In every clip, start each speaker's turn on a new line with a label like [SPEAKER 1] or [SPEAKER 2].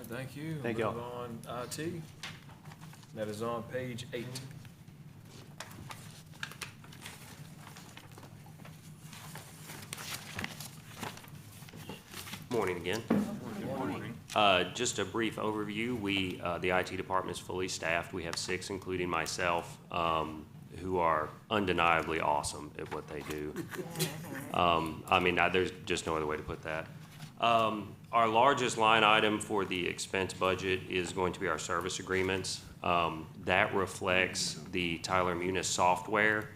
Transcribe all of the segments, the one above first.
[SPEAKER 1] thank you.
[SPEAKER 2] Thank y'all.
[SPEAKER 1] Move on IT. That is on page 8.
[SPEAKER 2] Morning again.
[SPEAKER 1] Good morning.
[SPEAKER 2] Just a brief overview. The IT department is fully staffed. We have 6, including myself, who are undeniably awesome at what they do. There's just no other way to put that. Our largest line item for the expense budget is going to be our service agreements. That reflects the Tyler Munis software.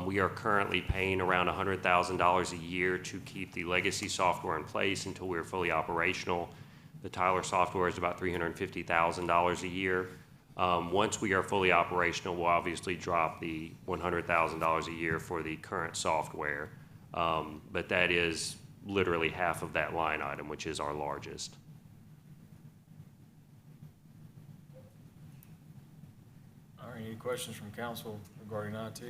[SPEAKER 2] We are currently paying around $100,000 a year to keep the legacy software in place until we're fully operational. The Tyler software is about $350,000 a year. Once we are fully operational, we'll obviously drop the $100,000 a year for the current software. But that is literally half of that line item, which is our largest.
[SPEAKER 1] All right, any questions from council regarding IT?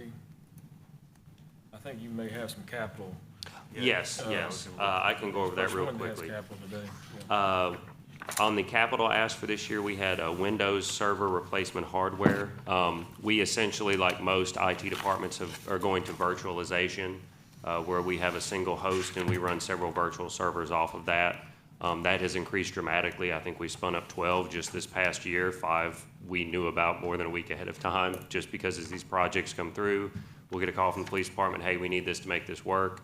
[SPEAKER 1] I think you may have some capital.
[SPEAKER 2] Yes. I can go over that real quickly.
[SPEAKER 1] First one has capital today. Yeah.
[SPEAKER 2] On the capital ask for this year, we had a Windows server replacement hardware. We essentially, like most IT departments, are going to virtualization, where we have a single host and we run several virtual servers off of that. That has increased dramatically. I think we spun up 12 just this past year. 5 we knew about more than a week ahead of time, just because as these projects come through, we'll get a call from the police department, hey, we need this to make this work.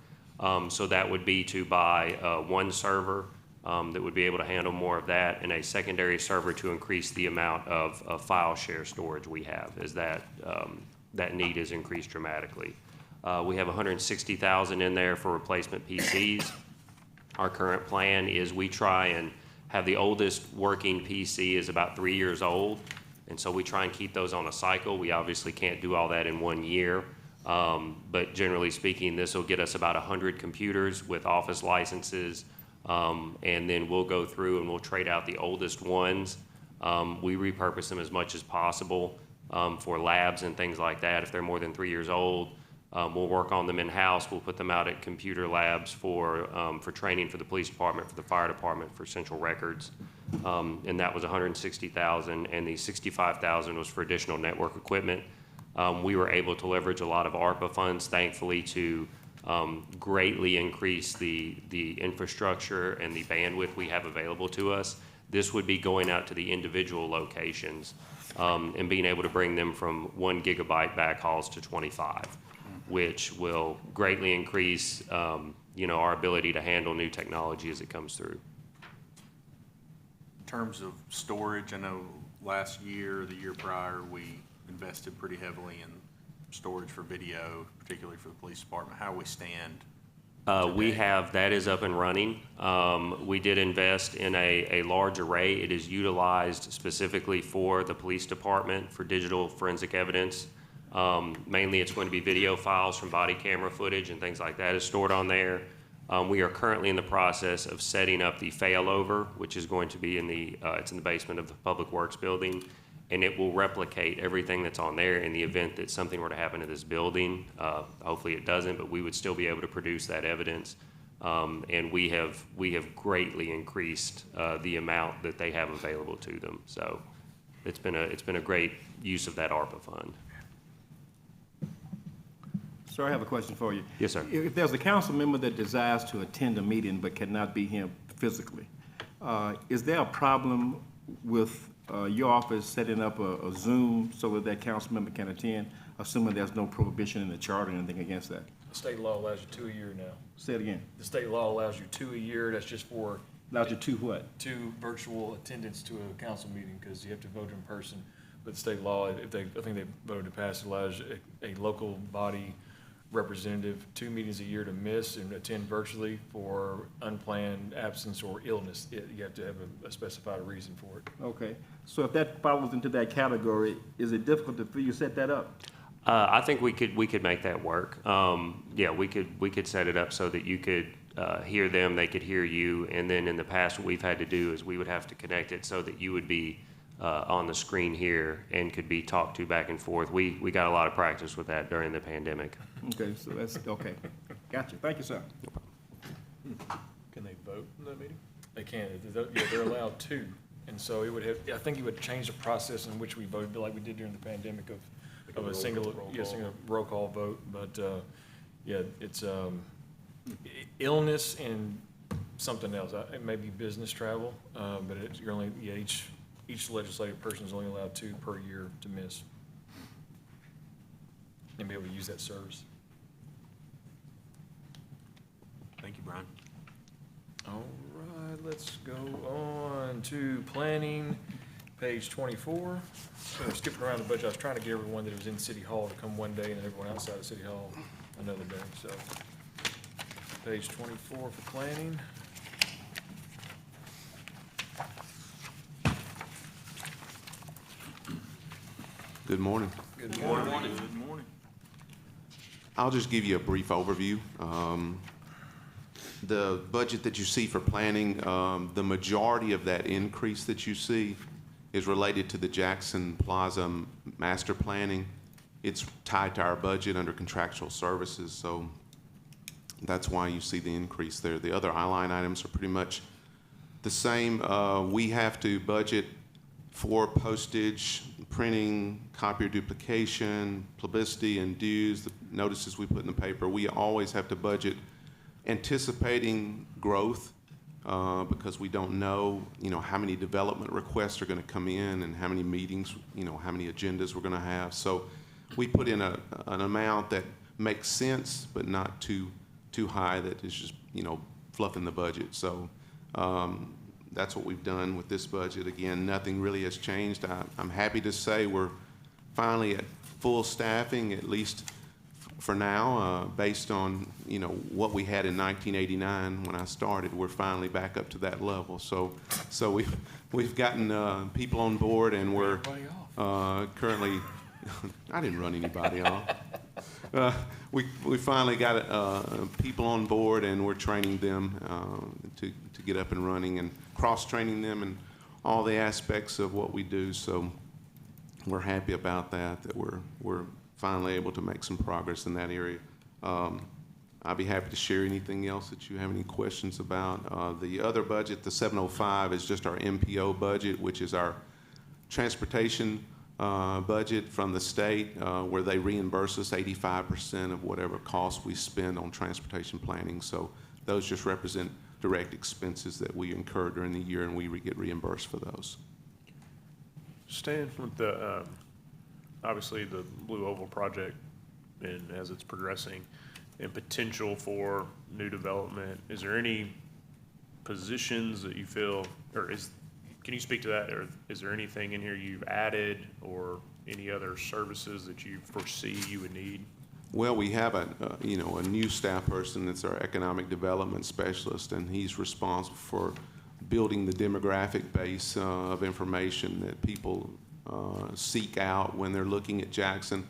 [SPEAKER 2] So that would be to buy one server that would be able to handle more of that, and a secondary server to increase the amount of file share storage we have, as that need has increased dramatically. We have $160,000 in there for replacement PCs. Our current plan is we try and have the oldest working PC is about 3 years old, and so we try and keep those on a cycle. We obviously can't do all that in 1 year, but generally speaking, this will get us about 100 computers with office licenses, and then we'll go through and we'll trade out the oldest ones. We repurpose them as much as possible for labs and things like that. If they're more than 3 years old, we'll work on them in-house. We'll put them out at computer labs for training for the police department, for the fire department, for central records. And that was $160,000, and the $65,000 was for additional network equipment. We were able to leverage a lot of ARPA funds, thankfully, to greatly increase the infrastructure and the bandwidth we have available to us. This would be going out to the individual locations and being able to bring them from 1 gigabyte backhauls to 25, which will greatly increase our ability to handle new technology as it comes through.
[SPEAKER 3] In terms of storage, I know last year or the year prior, we invested pretty heavily in storage for video, particularly for the police department. How we stand
[SPEAKER 2] We have, that is up and running. We did invest in a large array. It is utilized specifically for the police department for digital forensic evidence. Mainly it's going to be video files from body camera footage and things like that is stored on there. We are currently in the process of setting up the failover, which is going to be it's in the basement of the Public Works building, and it will replicate everything that's on there in the event that something were to happen to this building. Hopefully it doesn't, but we would still be able to produce that evidence. And we have greatly increased the amount that they have available to them. So it's been a great use of that ARPA fund.
[SPEAKER 4] Sir, I have a question for you.
[SPEAKER 2] Yes, sir.
[SPEAKER 4] If there's a council member that desires to attend a meeting but cannot be here physically, is there a problem with your office setting up a Zoom so that council member can attend, assuming there's no prohibition in the charter or anything against that?
[SPEAKER 1] The state law allows you 2 a year now.
[SPEAKER 4] Say it again.
[SPEAKER 1] The state law allows you 2 a year. That's just for
[SPEAKER 4] Allows you to what?
[SPEAKER 1] 2 virtual attendance to a council meeting, because you have to vote in person. But the state law, I think they voted to pass, allows a local body representative 2 meetings a year to miss and attend virtually for unplanned absence or illness. You have to have a specified reason for it.
[SPEAKER 4] Okay. So if that falls into that category, is it difficult for you to set that up?
[SPEAKER 2] I think we could make that work. Yeah, we could set it up so that you could hear them, they could hear you, and then in the past what we've had to do is we would have to connect it so that you would be on the screen here and could be talked to back and forth. We got a lot of practice with that during the pandemic.
[SPEAKER 4] Okay, so that's okay. Gotcha. Thank you, sir.
[SPEAKER 1] Can they vote in that meeting? They can. They're allowed 2 And so it would have, I think it would change the process in which we voted, like we did during the pandemic of a single roll call vote. But, yeah, it's, illness and something else. It may be business travel, but you're only, yeah, each legislative person is only allowed 2 per year to miss and be able to use that service.
[SPEAKER 3] Thank you, Brian.
[SPEAKER 1] All right, let's go on to planning, page 24. So we're skipping around the budget. I was trying to get everyone that was in City Hall to come one day and everyone outside of City Hall another day. So page 24 for planning.
[SPEAKER 5] Good morning.
[SPEAKER 1] Good morning.
[SPEAKER 3] Good morning.
[SPEAKER 5] I'll just give you a brief overview. The budget that you see for planning, the majority of that increase that you see is related to the Jackson Plaza master planning. It's tied to our budget under contractual services, so that's why you see the increase there. The other line items are pretty much the same. We have to budget for postage, printing, copier duplication, publicity and dues, the notices we put in the paper. We always have to budget anticipating growth because we don't know, how many development requests are going to come in and how many meetings, how many agendas we're going to have. So we put in an amount that makes sense, but not too high that is just, fluffing the budget. So that's what we've done with this budget. Again, nothing really has changed. I'm happy to say we're finally at full staffing, at least for now, based on, what we had in 1989 when I started. We're finally back up to that level. So we've gotten people on board, and we're currently. I didn't run anybody off. We finally got people on board, and we're training them to get up and running and cross-training them in all the aspects of what we do. So we're happy about that we're finally able to make some progress in that area. I'll be happy to share anything else that you have any questions about. The other budget, the 705, is just our MPO budget, which is our transportation budget from the state, where they reimburse us 85% of whatever cost we spend on transportation planning. So those just represent direct expenses that we incur during the year, and we get reimbursed for those.
[SPEAKER 6] Staying with the, obviously the Blue Oval project and as it's progressing and potential for new development, is there any positions that you feel, can you speak to that? Or is there anything in here you've added or any other services that you foresee you would need?
[SPEAKER 5] Well, we have a new staff person that's our economic development specialist, and he's responsible for building the demographic base of information that people seek out when they're looking at Jackson.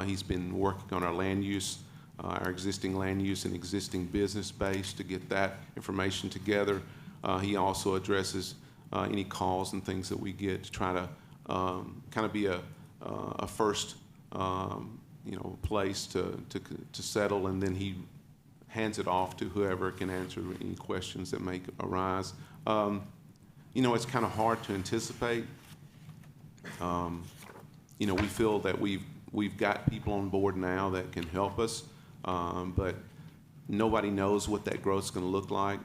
[SPEAKER 5] He's been working on our land use, our existing land use and existing business base to get that information together. He also addresses any calls and things that we get to try to kind of be a first place to settle, and then he hands it off to whoever can answer any questions that may arise. It's kind of hard to anticipate. We feel that we've got people on board now that can help us, but nobody knows what that growth's going to look like.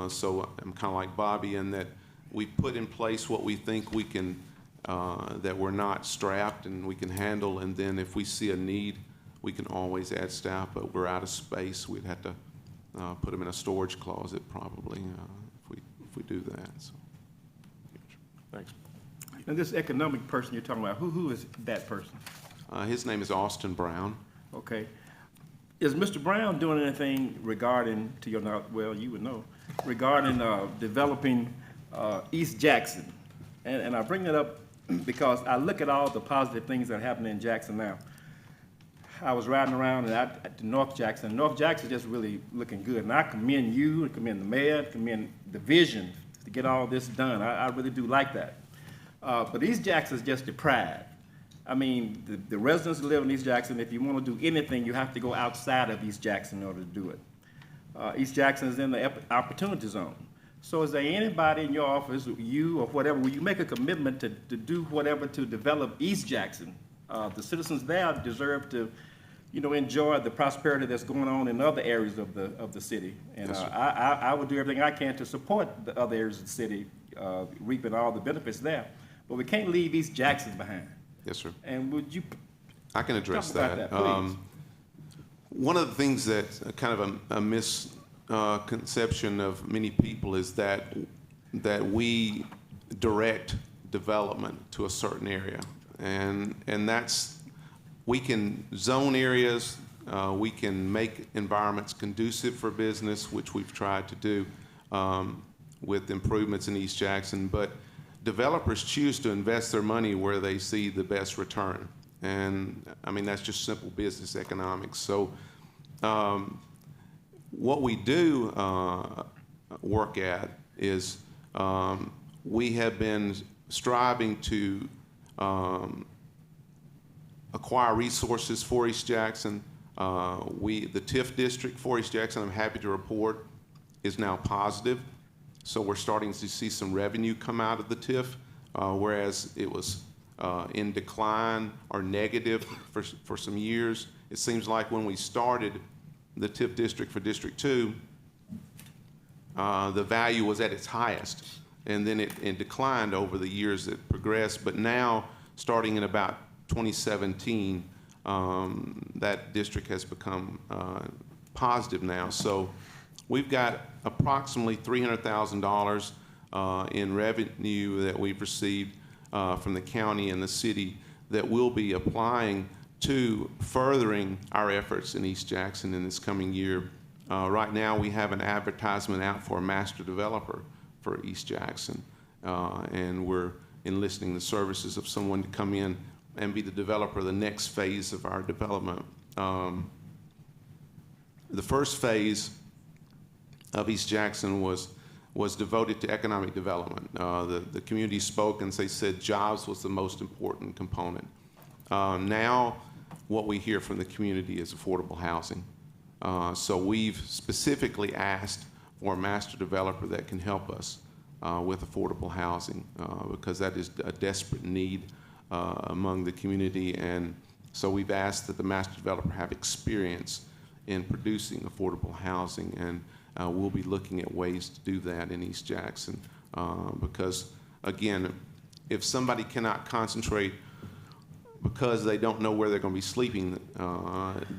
[SPEAKER 5] So I'm kind of like Bobby in that we put in place what we think we can, that we're not strapped and we can handle, and then if we see a need, we can always add staff, but we're out of space. We'd have to put them in a storage closet probably if we do that. So.
[SPEAKER 6] Thanks.
[SPEAKER 4] Now, this economic person you're talking about, who is that person?
[SPEAKER 5] His name is Austin Brown.
[SPEAKER 4] Okay. Is Mr. Brown doing anything regarding, to your knowledge, well, you would know, regarding developing East Jackson? And I bring that up because I look at all the positive things that are happening in Jackson now. I was riding around at North Jackson. North Jackson is just really looking good. And I commend you, I commend the mayor, I commend the vision to get all this done. I really do like that. But East Jackson is just deprived. I mean, the residents who live in East Jackson, if you want to do anything, you have to go outside of East Jackson in order to do it. East Jackson is in the opportunity zone. So is there anybody in your office, you or whatever, will you make a commitment to do whatever to develop East Jackson? The citizens there deserve to, enjoy the prosperity that's going on in other areas of the city. And I will do everything I can to support the other areas of the city, reaping all the benefits there. But we can't leave East Jackson behind.
[SPEAKER 5] Yes, sir.
[SPEAKER 4] And would you
[SPEAKER 5] I can address
[SPEAKER 4] talk about
[SPEAKER 5] that.
[SPEAKER 4] that, please?
[SPEAKER 5] One of the things that's kind of a misconception of many people is that we direct development to a certain area, and that's, we can zone areas, we can make environments conducive for business, which we've tried to do with improvements in East Jackson, but developers choose to invest their money where they see the best return. And I mean, that's just simple business economics. So what we do work at is we have been striving to acquire resources for East Jackson. The TIF district for East Jackson, I'm happy to report, is now positive. So we're starting to see some revenue come out of the TIF, whereas it was in decline or negative for some years. It seems like when we started the TIF district for District 2, the value was at its highest, and then it declined over the years that progressed. But now, starting in about 2017, that district has become positive now. So we've got approximately $300,000 in revenue that we've received from the county and the city that we'll be applying to furthering our efforts in East Jackson in this coming year. Right now, we have an advertisement out for a master developer for East Jackson, and we're enlisting the services of someone to come in and be the developer of the next phase of our development. The first phase of East Jackson was devoted to economic development. The community spoke and they said jobs was the most important component. Now, what we hear from the community is affordable housing. So we've specifically asked for a master developer that can help us with affordable housing because that is a desperate need among the community. And so we've asked that the master developer have experience in producing affordable housing, and we'll be looking at ways to do that in East Jackson because, again, if somebody cannot concentrate because they don't know where they're going to be sleeping,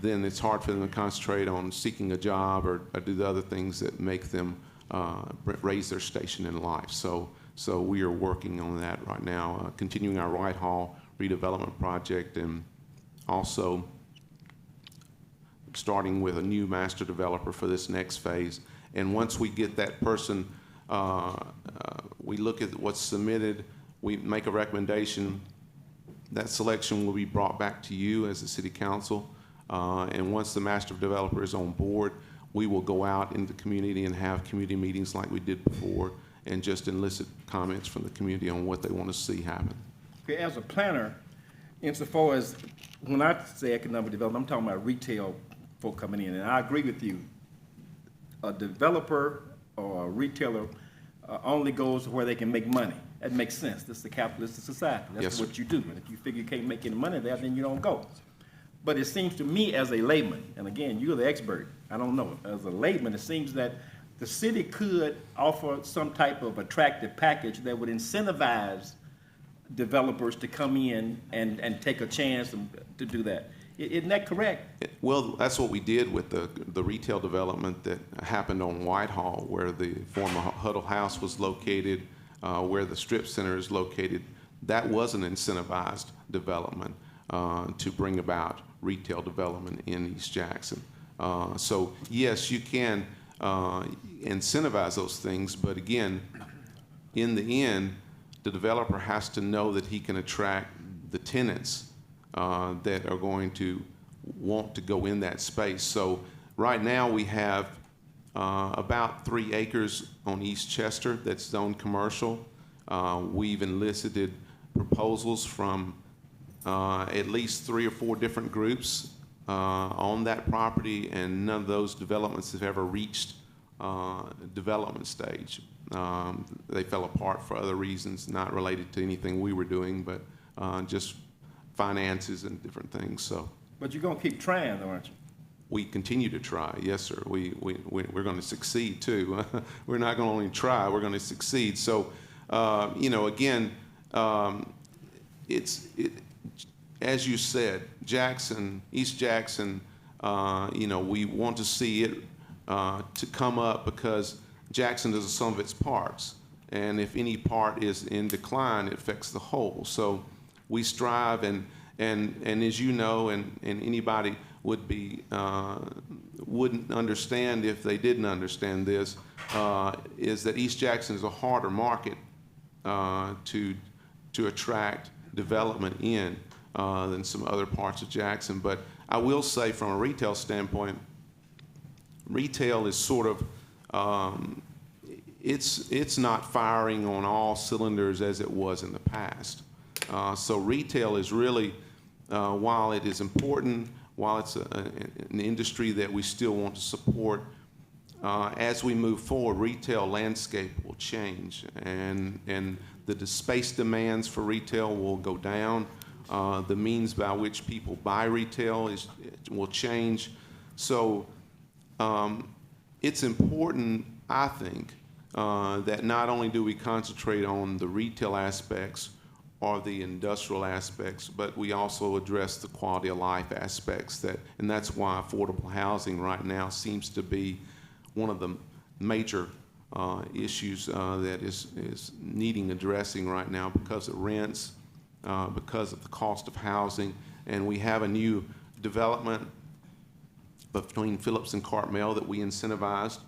[SPEAKER 5] then it's hard for them to concentrate on seeking a job or do the other things that make them raise their station in life. So we are working on that right now, continuing our Whitehall redevelopment project, and also starting with a new master developer for this next phase. And once we get that person, we look at what's submitted, we make a recommendation. That selection will be brought back to you as the city council. And once the master developer is on board, we will go out into the community and have community meetings like we did before and just elicit comments from the community on what they want to see happen.
[SPEAKER 4] Okay, as a planner, insofar as when I say economic development, I'm talking about retail folk coming in, and I agree with you. A developer or a retailer only goes where they can make money. That makes sense. This is a capitalistic society. That's
[SPEAKER 5] Yes,
[SPEAKER 4] what you do. And if you figure you can't make any money there, then you don't go. But it seems to me as a layman, and again, you're the expert, I don't know. As a layman, it seems that the city could offer some type of attractive package that would incentivize developers to come in and take a chance to do that. Isn't that correct?
[SPEAKER 5] Well, that's what we did with the retail development that happened on Whitehall, where the former Huddle House was located, where the strip center is located. That was an incentivized development to bring about retail development in East Jackson. So yes, you can incentivize those things, but again, in the end, the developer has to know that he can attract the tenants that are going to want to go in that space. So right now we have about 3 acres on East Chester that's zoned commercial. We've enlisted proposals from at least 3 or 4 different groups on that property, and none of those developments have ever reached development stage. They fell apart for other reasons, not related to anything we were doing, but just finances and different things. So
[SPEAKER 4] But you're gonna keep trying, though, aren't you?
[SPEAKER 5] we continue to try. Yes, sir. We're going to succeed too. We're not going to only try. We're going to succeed. So, again, as you said, Jackson, East Jackson. We want to see it to come up because Jackson does some of its parts, and if any part is in decline, it affects the whole. So we strive, and as you know, and anybody wouldn't understand if they didn't understand this, is that East Jackson is a harder market to attract development in than some other parts of Jackson. But I will say, from a retail standpoint, retail is sort of it's not firing on all cylinders as it was in the past. So retail is really, while it is important, while it's an industry that we still want to support, as we move forward, retail landscape will change, and the space demands for retail will go down. The means by which people buy retail will change. So it's important, I think, that not only do we concentrate on the retail aspects or the industrial aspects, but we also address the quality of life aspects, and that's why affordable housing right now seems to be one of the major issues that is needing addressing right now, because of rents, because of the cost of housing. And we have a new development between Phillips and Cartmel that we incentivized,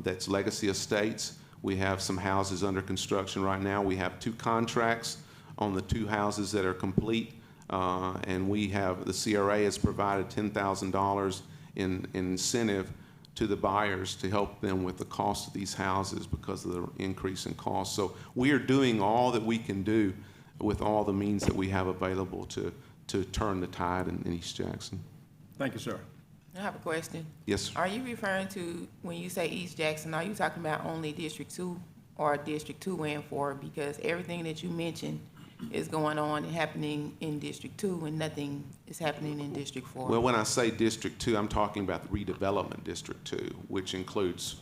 [SPEAKER 5] that's Legacy Estates. We have some houses under construction right now. We have 2 contracts on the 2 houses that are complete, and the CRA has provided $10,000 in incentive to the buyers to help them with the cost of these houses because of the increase in cost. So we are doing all that we can do with all the means that we have available to turn the tide in East Jackson.
[SPEAKER 4] Thank you, sir.
[SPEAKER 7] I have a question.
[SPEAKER 5] Yes, sir.
[SPEAKER 7] Are you referring to, when you say East Jackson, are you talking about only District 2 or District 2 and 4? Because everything that you mentioned is going on and happening in District 2, and nothing is happening in District 4.
[SPEAKER 5] Well, when I say District 2, I'm talking about the redevelopment District 2, which includes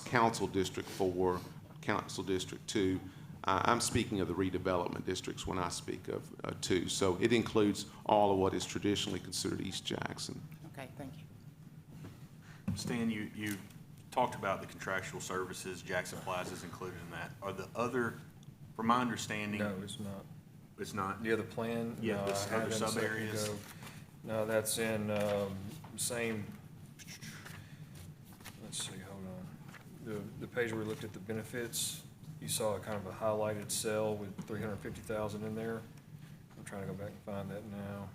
[SPEAKER 5] Council District 4, Council District 2. I'm speaking of the redevelopment districts when I speak of 2. So it includes all of what is traditionally considered East Jackson.
[SPEAKER 7] Okay, thank you.
[SPEAKER 3] Stan, you talked about the contractual services. Jackson Plaza is included in that. Are the other, from my understanding?
[SPEAKER 1] No, it's not.
[SPEAKER 3] It's not?
[SPEAKER 1] The other plan?
[SPEAKER 3] Yeah,
[SPEAKER 1] no,
[SPEAKER 3] this
[SPEAKER 1] I had
[SPEAKER 3] other
[SPEAKER 1] that a second
[SPEAKER 3] sub-areas?
[SPEAKER 1] ago. No, that's in, same, let's see, hold on. The page where we looked at the benefits, you saw a kind of a highlighted cell with 350,000 in there. I'm trying to go back and find that now.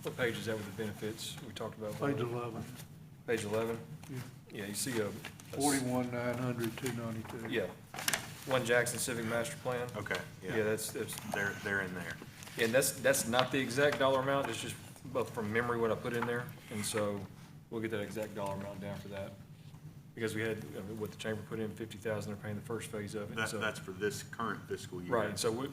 [SPEAKER 1] What page is that with the benefits we talked about?
[SPEAKER 8] Page 11,
[SPEAKER 1] Page 11?
[SPEAKER 8] Yeah.
[SPEAKER 1] Yeah, you see a
[SPEAKER 8] 41,900, 292.
[SPEAKER 1] Yeah, One Jackson Civic Master Plan.
[SPEAKER 3] Okay,
[SPEAKER 1] Yeah,
[SPEAKER 3] yeah.
[SPEAKER 1] that's,
[SPEAKER 3] They're in there.
[SPEAKER 1] yeah, and that's not the exact dollar amount, it's just from memory what I put in there. And so we'll get that exact dollar amount down for that. Because we had, what the chamber put in, 50,000, they're paying the first phase of it. So-
[SPEAKER 3] That's for this current fiscal year.
[SPEAKER 1] Right, so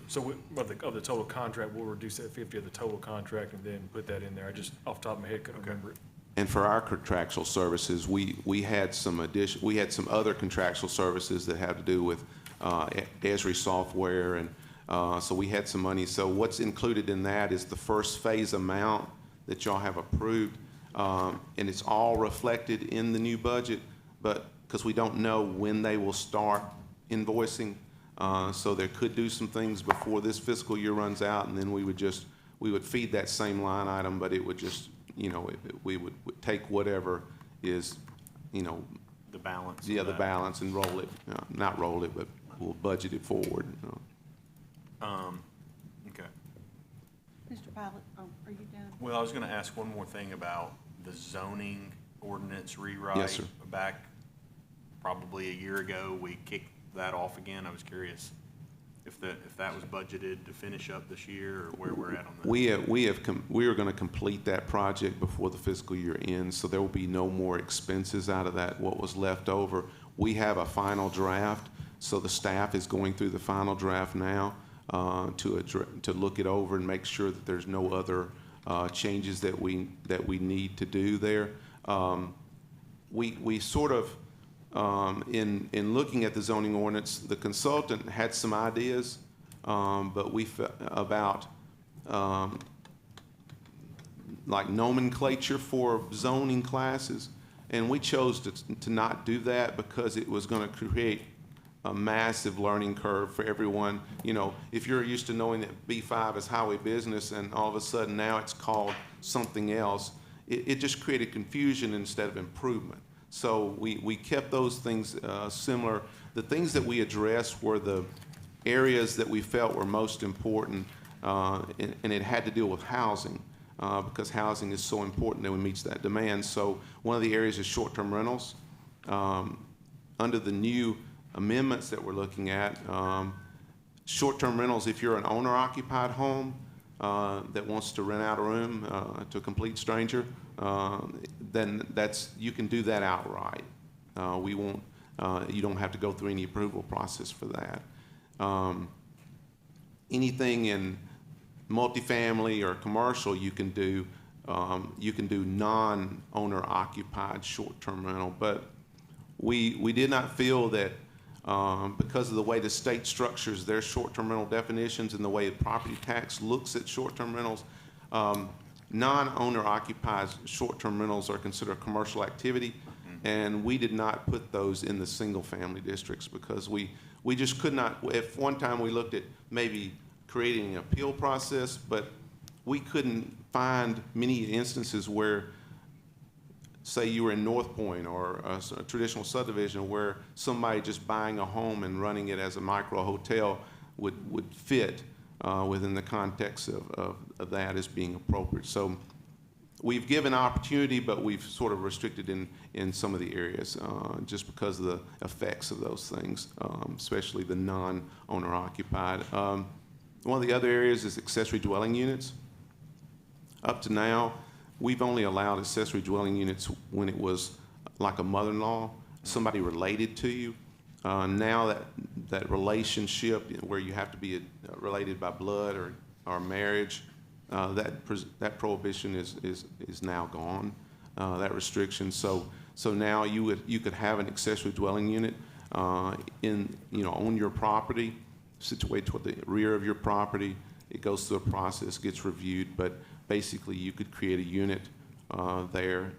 [SPEAKER 1] of the total contract, we'll reduce that 50 of the total contract and then put that in there. I just, off the top of my head, couldn't remember it.
[SPEAKER 5] And for our contractual services, we had some other contractual services that had to do with Esri software, and so we had some money. So what's included in that is the first phase amount that y'all have approved, and it's all reflected in the new budget, but because we don't know when they will start invoicing, so there could do some things before this fiscal year runs out, and then we would feed that same line item, but it would just, we would take whatever is,
[SPEAKER 3] The balance.
[SPEAKER 5] yeah,
[SPEAKER 3] of
[SPEAKER 5] the
[SPEAKER 3] that.
[SPEAKER 5] balance and roll it, not roll it, but we'll budget it forward.
[SPEAKER 3] Okay.
[SPEAKER 9] Mr. Pilot, are you done?
[SPEAKER 3] Well, I was gonna ask one more thing about the zoning ordinance rewrite.
[SPEAKER 5] Yes, sir.
[SPEAKER 3] Back probably a year ago, we kicked that off again. I was curious if that was budgeted to finish up this year, or where we're at on that?
[SPEAKER 5] We are going to complete that project before the fiscal year ends, so there will be no more expenses out of that, what was left over. We have a final draft, so the staff is going through the final draft now to look it over and make sure that there's no other changes that we need to do there. We sort of, in looking at the zoning ordinance, the consultant had some ideas, but we about like nomenclature for zoning classes, and we chose to not do that because it was going to create a massive learning curve for everyone. You know, if you're used to knowing that B5 is highway business and all of a sudden now it's called something else, it just created confusion instead of improvement. So we kept those things similar. The things that we addressed were the areas that we felt were most important, and it had to deal with housing, because housing is so important that it meets that demand. So one of the areas is short-term rentals. Under the new amendments that we're looking at, short-term rentals, if you're an owner-occupied home that wants to rent out a room to a complete stranger, then you can do that outright. We won't. You don't have to go through any approval process for that. Anything in multifamily or commercial, you can do non-owner occupied short-term rental, but we did not feel that because of the way the state structures their short-term rental definitions and the way the property tax looks at short-term rentals, non-owner occupied short-term rentals are considered commercial activity, and we did not put those in the single-family districts because we just could not. If one time we looked at maybe creating an appeal process, but we couldn't find many instances where, say you were in North Point or a traditional subdivision where somebody just buying a home and running it as a micro hotel would fit within the context of that as being appropriate. So we've given opportunity, but we've sort of restricted in some of the areas just because of the effects of those things, especially the non-owner occupied. One of the other areas is accessory dwelling units. Up to now, we've only allowed accessory dwelling units when it was like a mother-in-law, somebody related to you. Now that relationship where you have to be related by blood or marriage, that prohibition is now gone, that restriction. So now you could have an accessory dwelling unit on your property, situated toward the rear of your property. It goes through a process, gets reviewed, but basically you could create a unit there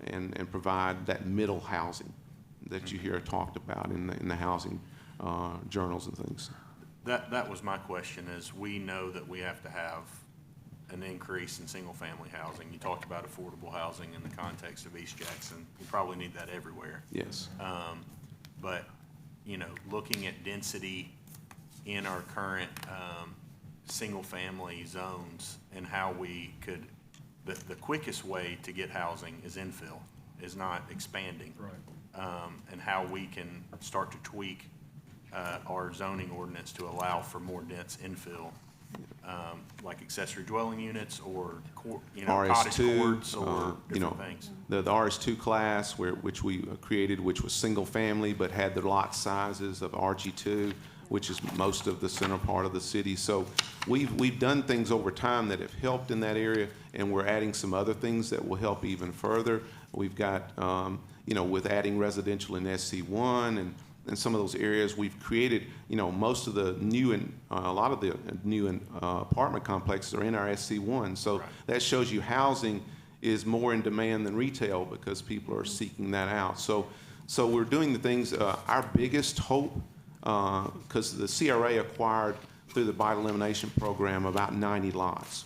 [SPEAKER 5] and provide that middle housing that you hear talked about in the housing journals and things.
[SPEAKER 3] That was my question, is we know that we have to have an increase in single-family housing. You talked about affordable housing in the context of East Jackson. We probably need that everywhere.
[SPEAKER 5] Yes.
[SPEAKER 3] But, looking at density in our current single-family zones and how we could, the quickest way to get housing is infill, is not expanding.
[SPEAKER 1] Right.
[SPEAKER 3] And how we can start to tweak our zoning ordinance to allow for more dense infill, like accessory dwelling units or cottage courts or different things.
[SPEAKER 5] The RS2 class, which we created, which was single family but had the lot sizes of RG2, which is most of the center part of the city. So we've done things over time that have helped in that area, and we're adding some other things that will help even further. We've got, with adding residential in SC1 and some of those areas, we've created, most of the new and a lot of the new apartment complexes are in our SC1. So
[SPEAKER 3] right.
[SPEAKER 5] That shows you housing is more in demand than retail because people are seeking that out. So we're doing the things. Our biggest hope, because the CRA acquired through the bite elimination program about 90 lots.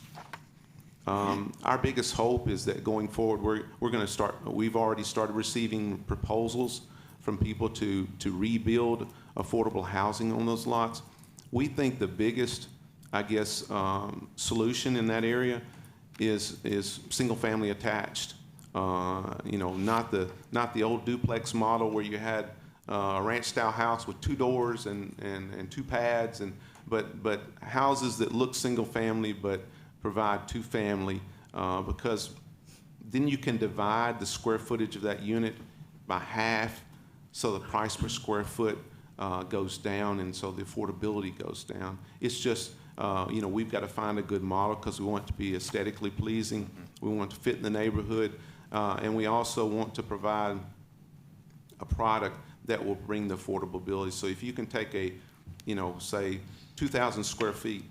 [SPEAKER 5] Our biggest hope is that going forward, we're going to start. We've already started receiving proposals from people to rebuild affordable housing on those lots. We think the biggest, solution in that area is single family attached. Not the old duplex model where you had a ranch-style house with 2 doors and 2 pads, but houses that look single-family but provide 2-family, because then you can divide the square footage of that unit by half, so the price per square foot goes down, and so the affordability goes down. It's just, we've got to find a good model because we want it to be aesthetically pleasing. We want it to fit in the neighborhood, and we also want to provide a product that will bring the affordability. So if you can take a, say 2,000 square feet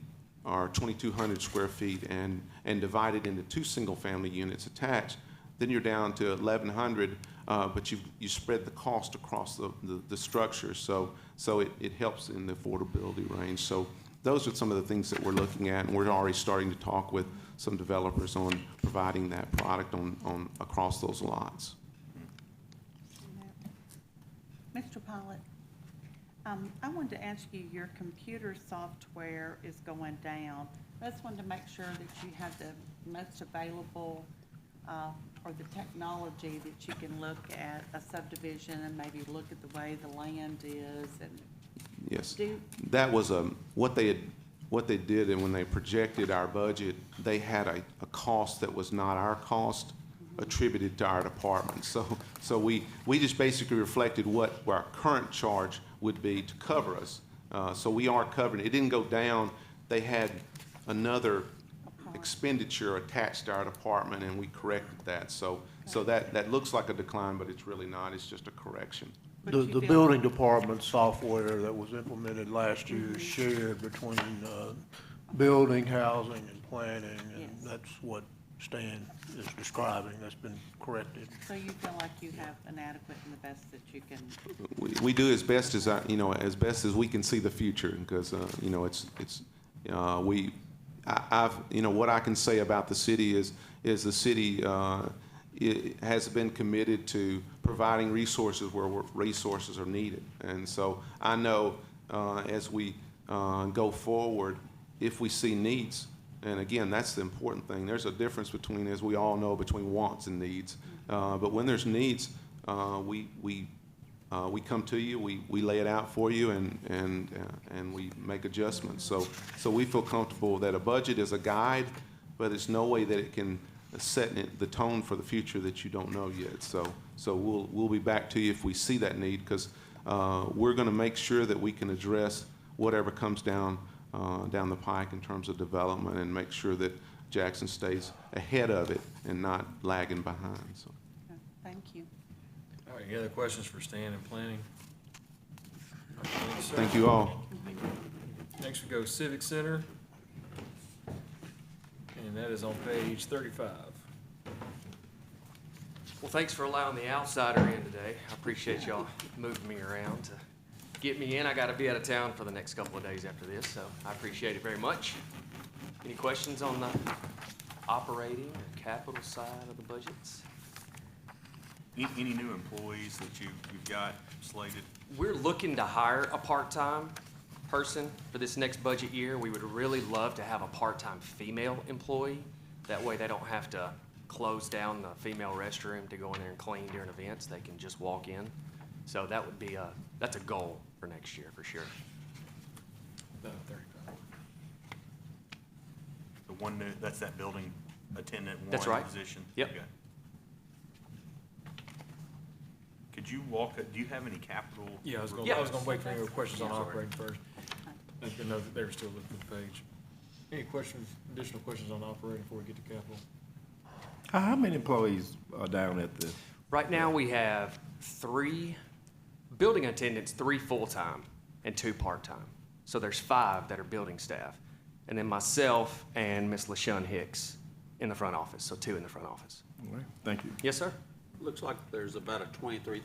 [SPEAKER 5] or 2,200 square feet and divide it into 2 single-family units attached, then you're down to 1,100, but you spread the cost across the structure, so it helps in the affordability range. So those are some of the things that we're looking at, and we're already starting to talk with some developers on providing that product on across those lots.
[SPEAKER 9] Mr. Pilot, I wanted to ask you, your computer software is going down. I just wanted to make sure that you have the most available or the technology that you can look at a subdivision and maybe look at the way the land is and
[SPEAKER 5] Yes, that was what they did, and when they projected our budget, they had a cost that was not our cost attributed to our department. So we just basically reflected what our current charge would be to cover us. So we are covered. It didn't go down. They had another expenditure attached to our department, and we corrected that. So that looks like a decline, but it's really not. It's just a correction.
[SPEAKER 8] The building department software that was implemented last year is shared between building, housing, and planning, and that's what Stan is describing. That's been corrected.
[SPEAKER 9] So you feel like you have an adequate and the best that you can?
[SPEAKER 5] We do as best as as best as we can see the future, because what I can say about the city is the city it has been committed to providing resources where resources are needed. And so I know as we go forward, if we see needs, and again, that's the important thing. There's a difference between, as we all know, between wants and needs. But when there's needs, we come to you, we lay it out for you, and we make adjustments. So we feel comfortable that a budget is a guide, but there's no way that it can set the tone for the future that you don't know yet. So we'll be back to you if we see that need, because we're going to make sure that we can address whatever comes down the pike in terms of development, and make sure that Jackson stays ahead of it and not lagging behind. So.
[SPEAKER 9] Thank you.
[SPEAKER 1] All right, any other questions for Stan and planning? All right, thank you, sir.
[SPEAKER 5] Thank you all.
[SPEAKER 1] Next we go Civic Center, and that is on page 35.
[SPEAKER 10] Well, thanks for allowing the outsider in today. I appreciate y'all moving me around to get me in. I got to be out of town for the next couple of days after this, so I appreciate it very much. Any questions on the operating or capital side of the budgets?
[SPEAKER 3] Any new employees that you've got slated?
[SPEAKER 10] We're looking to hire a part-time person for this next budget year. We would really love to have a part-time female employee. That way they don't have to close down the female restroom to go in there and clean during events. They can just walk in. So that would be that's a goal for next year for sure.
[SPEAKER 1] 35.
[SPEAKER 3] The one new, that's that building attendant
[SPEAKER 10] That's
[SPEAKER 3] one
[SPEAKER 10] right.
[SPEAKER 3] position?
[SPEAKER 10] Yep.
[SPEAKER 3] Okay. Could you do you have any capital?
[SPEAKER 1] Yeah, I was
[SPEAKER 10] Yeah.
[SPEAKER 1] gonna wait for any questions on
[SPEAKER 3] Sorry.
[SPEAKER 1] operating first. I didn't know that they were still looking at the page. Any additional questions on operating before we get to capital?
[SPEAKER 4] How many employees are down at the?
[SPEAKER 10] Right now we have 3 building attendants, 3 full-time and 2 part-time. So there's 5 that are building staff. And then myself and Miss LaShawn Hicks in the front office, so 2 in the front office.
[SPEAKER 4] All right, thank you.
[SPEAKER 10] Yes, sir?
[SPEAKER 11] Looks like there's about a 23%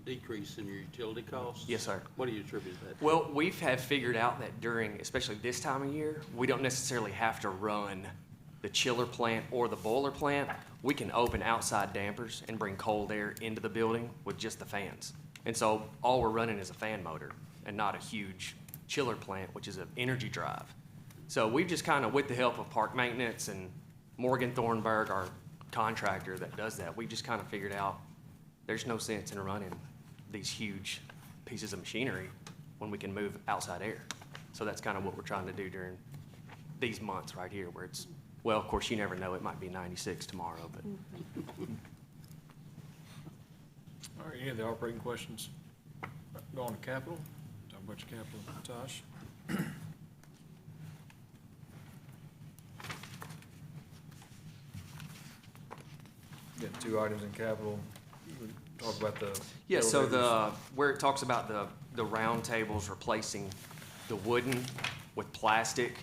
[SPEAKER 11] decrease in your utility costs.
[SPEAKER 10] Yes, sir.
[SPEAKER 11] What do you attribute that to?
[SPEAKER 10] Well, we've figured out that during, especially this time of year, we don't necessarily have to run the chiller plant or the boiler plant. We can open outside dampers and bring cold air into the building with just the fans. And so all we're running is a fan motor and not a huge chiller plant, which is an energy drive. So we've just kind of, with the help of park maintenance and Morgan Thornburg, our contractor that does that, we just kind of figured out there's no sense in running these huge pieces of machinery when we can move outside air. So that's kind of what we're trying to do during these months right here where it's, well, of course, you never know. It might be 96 tomorrow, but.
[SPEAKER 1] All right, any other operating questions? Go on to capital. Talk about your capital, Tosh. Got 2 items in capital. You would talk about the.
[SPEAKER 10] Yeah, so
[SPEAKER 1] elevators.
[SPEAKER 10] where it talks about the round tables replacing the wooden with plastic.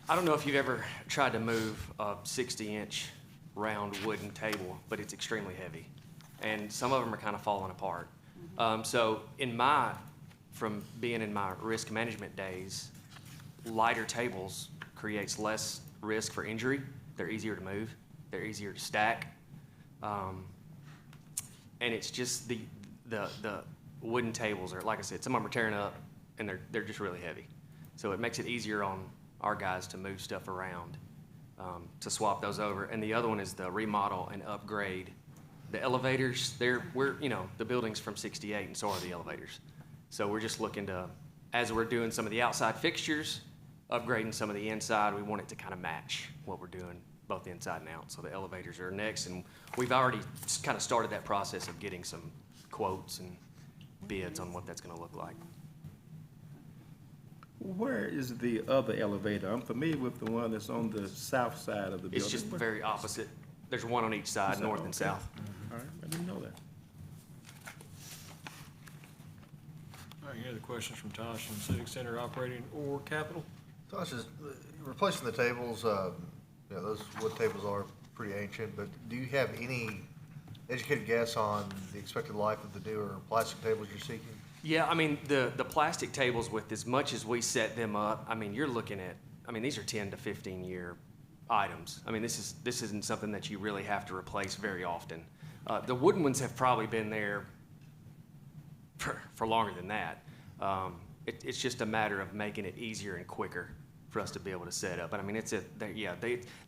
[SPEAKER 10] I don't know if you've ever tried to move a 60-inch round wooden table, but it's extremely heavy. And some of them are kind of falling apart. So from being in my risk management days, lighter tables creates less risk for injury. They're easier to move. They're easier to stack. And it's just the wooden tables are, like I said, some of them are tearing up and they're just really heavy. So it makes it easier on our guys to move stuff around, to swap those over. And the other one is the remodel and upgrade. The elevators, the building's from 68 and so are the elevators. So we're just looking to, as we're doing some of the outside fixtures, upgrading some of the inside, we want it to kind of match what we're doing both inside and out. So the elevators are next, and we've already kind of started that process of getting some quotes and bids on what that's gonna look like.
[SPEAKER 4] Where is the other elevator? I'm familiar with the one that's on the south side of the building.
[SPEAKER 10] It's just very opposite. There's one on each side, north and
[SPEAKER 4] Okay.
[SPEAKER 10] south.
[SPEAKER 4] All right, I didn't know that.
[SPEAKER 1] All right, any other questions from Tosh on Civic Center operating or capital?
[SPEAKER 12] Tosh, is replacing the tables, those wood tables are pretty ancient, but do you have any educated guess on the expected life of the newer plastic tables you're seeking?
[SPEAKER 10] Yeah, I mean, the plastic tables, with as much as we set them up, I mean, you're looking at, these are 10 to 15 year items. I mean, this isn't something that you really have to replace very often. The wooden ones have probably been there for longer than that. It's just a matter of making it easier and quicker for us to be able to set up. But I mean,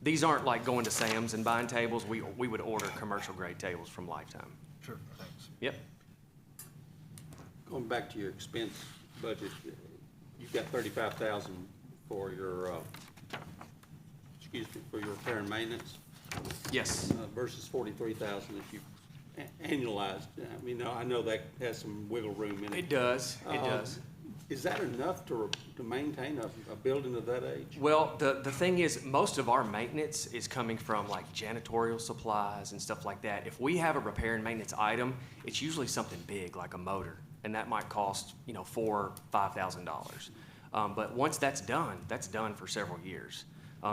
[SPEAKER 10] these aren't like going to Sam's and buying tables. We would order commercial grade tables from Lifetime.
[SPEAKER 12] Sure, thanks.
[SPEAKER 10] Yep.
[SPEAKER 11] Going back to your expense budget, you've got 35,000 for your, for your repair and maintenance
[SPEAKER 10] Yes.
[SPEAKER 11] versus 43,000 that you annualized. I mean, I know that has some wiggle room in it.
[SPEAKER 10] It does. It does.
[SPEAKER 11] Is that enough to maintain a building of that age?
[SPEAKER 10] Well, the thing is, most of our maintenance is coming from like janitorial supplies and stuff like that. If we have a repair and maintenance item, it's usually something big like a motor, and that might cost, $4,000 or $5,000. But once that's done for several years.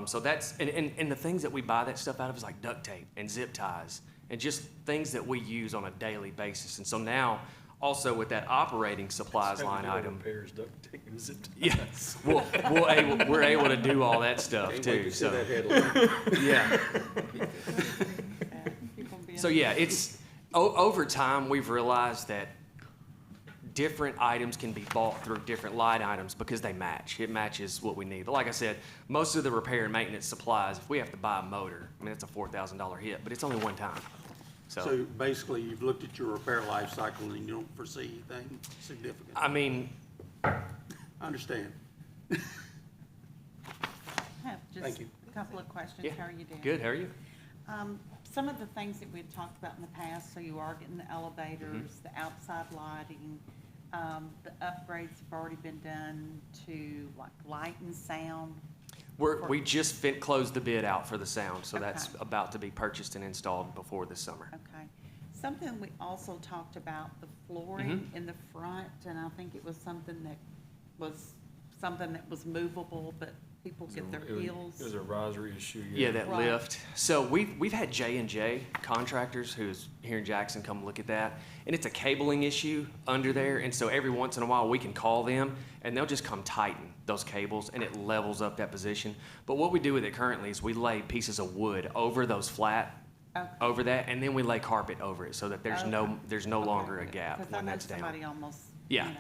[SPEAKER 10] So that's, and the things that we buy that stuff out of is like duct tape and zip ties and just things that we use on a daily basis. And so now, also with that operating supplies line item.
[SPEAKER 1] Repairs, duct tape, and zip ties.
[SPEAKER 10] Yeah, we're able to do all that stuff
[SPEAKER 11] Can't wait
[SPEAKER 10] too,
[SPEAKER 11] to see
[SPEAKER 10] so.
[SPEAKER 11] that headline.
[SPEAKER 10] Yeah,
[SPEAKER 9] People being-
[SPEAKER 10] so yeah, it's, over time, we've realized that different items can be bought through different line items because they match. It matches what we need. But like I said, most of the repair and maintenance supplies, if we have to buy a motor, it's a $4,000 hit, but it's only one time.
[SPEAKER 11] So basically, you've looked at your repair life cycle and you don't foresee anything significant. I understand.
[SPEAKER 9] I have
[SPEAKER 11] Thank
[SPEAKER 9] just
[SPEAKER 11] you.
[SPEAKER 9] a couple of questions.
[SPEAKER 10] Yeah.
[SPEAKER 9] How are you doing?
[SPEAKER 10] Good, how are you?
[SPEAKER 9] Some of the things that we had talked about in the past, so you are getting the elevators, the outside lighting, the upgrades have already been done to like light and sound.
[SPEAKER 10] We just closed the bid out for the sound, so that's
[SPEAKER 9] Okay.
[SPEAKER 10] about to be purchased and installed before this summer.
[SPEAKER 9] Okay. Something we also talked about, the flooring in the front, and I think it was something that was movable, but people get their heels.
[SPEAKER 1] It was a riser issue.
[SPEAKER 10] Yeah, that
[SPEAKER 9] Right.
[SPEAKER 10] lift. So we've had J&J contractors who's here in Jackson come look at that, and it's a cabling issue under there, and so every once in a while we can call them and they'll just come tighten those cables and it levels up that position. But what we do with it currently is we lay pieces of wood over those flat,
[SPEAKER 9] Okay.
[SPEAKER 10] over that, and then we lay carpet over it so that there's no longer a gap
[SPEAKER 9] Because
[SPEAKER 10] when
[SPEAKER 9] I know
[SPEAKER 10] that's down.
[SPEAKER 9] somebody almost,
[SPEAKER 10] Yeah.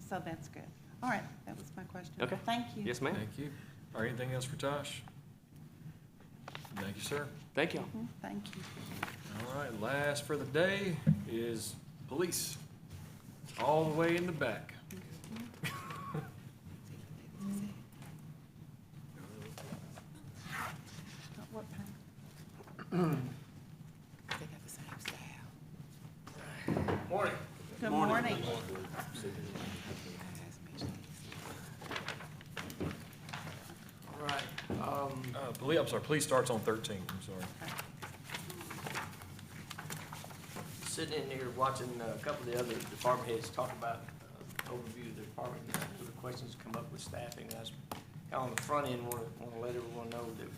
[SPEAKER 9] so that's good. All right, that was my question.
[SPEAKER 10] Okay.
[SPEAKER 9] Thank you.
[SPEAKER 10] Yes, ma'am.
[SPEAKER 1] Thank you. All right, anything else for Tosh? Thank you, sir.
[SPEAKER 10] Thank you.
[SPEAKER 9] Thank you.
[SPEAKER 1] All right, last for the day is Police, all the way in the back.
[SPEAKER 9] What time?
[SPEAKER 7] They got the same style.
[SPEAKER 1] Morning.
[SPEAKER 9] Good morning.
[SPEAKER 10] All right,
[SPEAKER 1] I'm sorry, police starts on 13, I'm sorry.
[SPEAKER 10] sitting in here watching a couple of the other department heads talk about overview of the department, and the questions come up with staffing. I was kind of on the front end, want to let everyone know that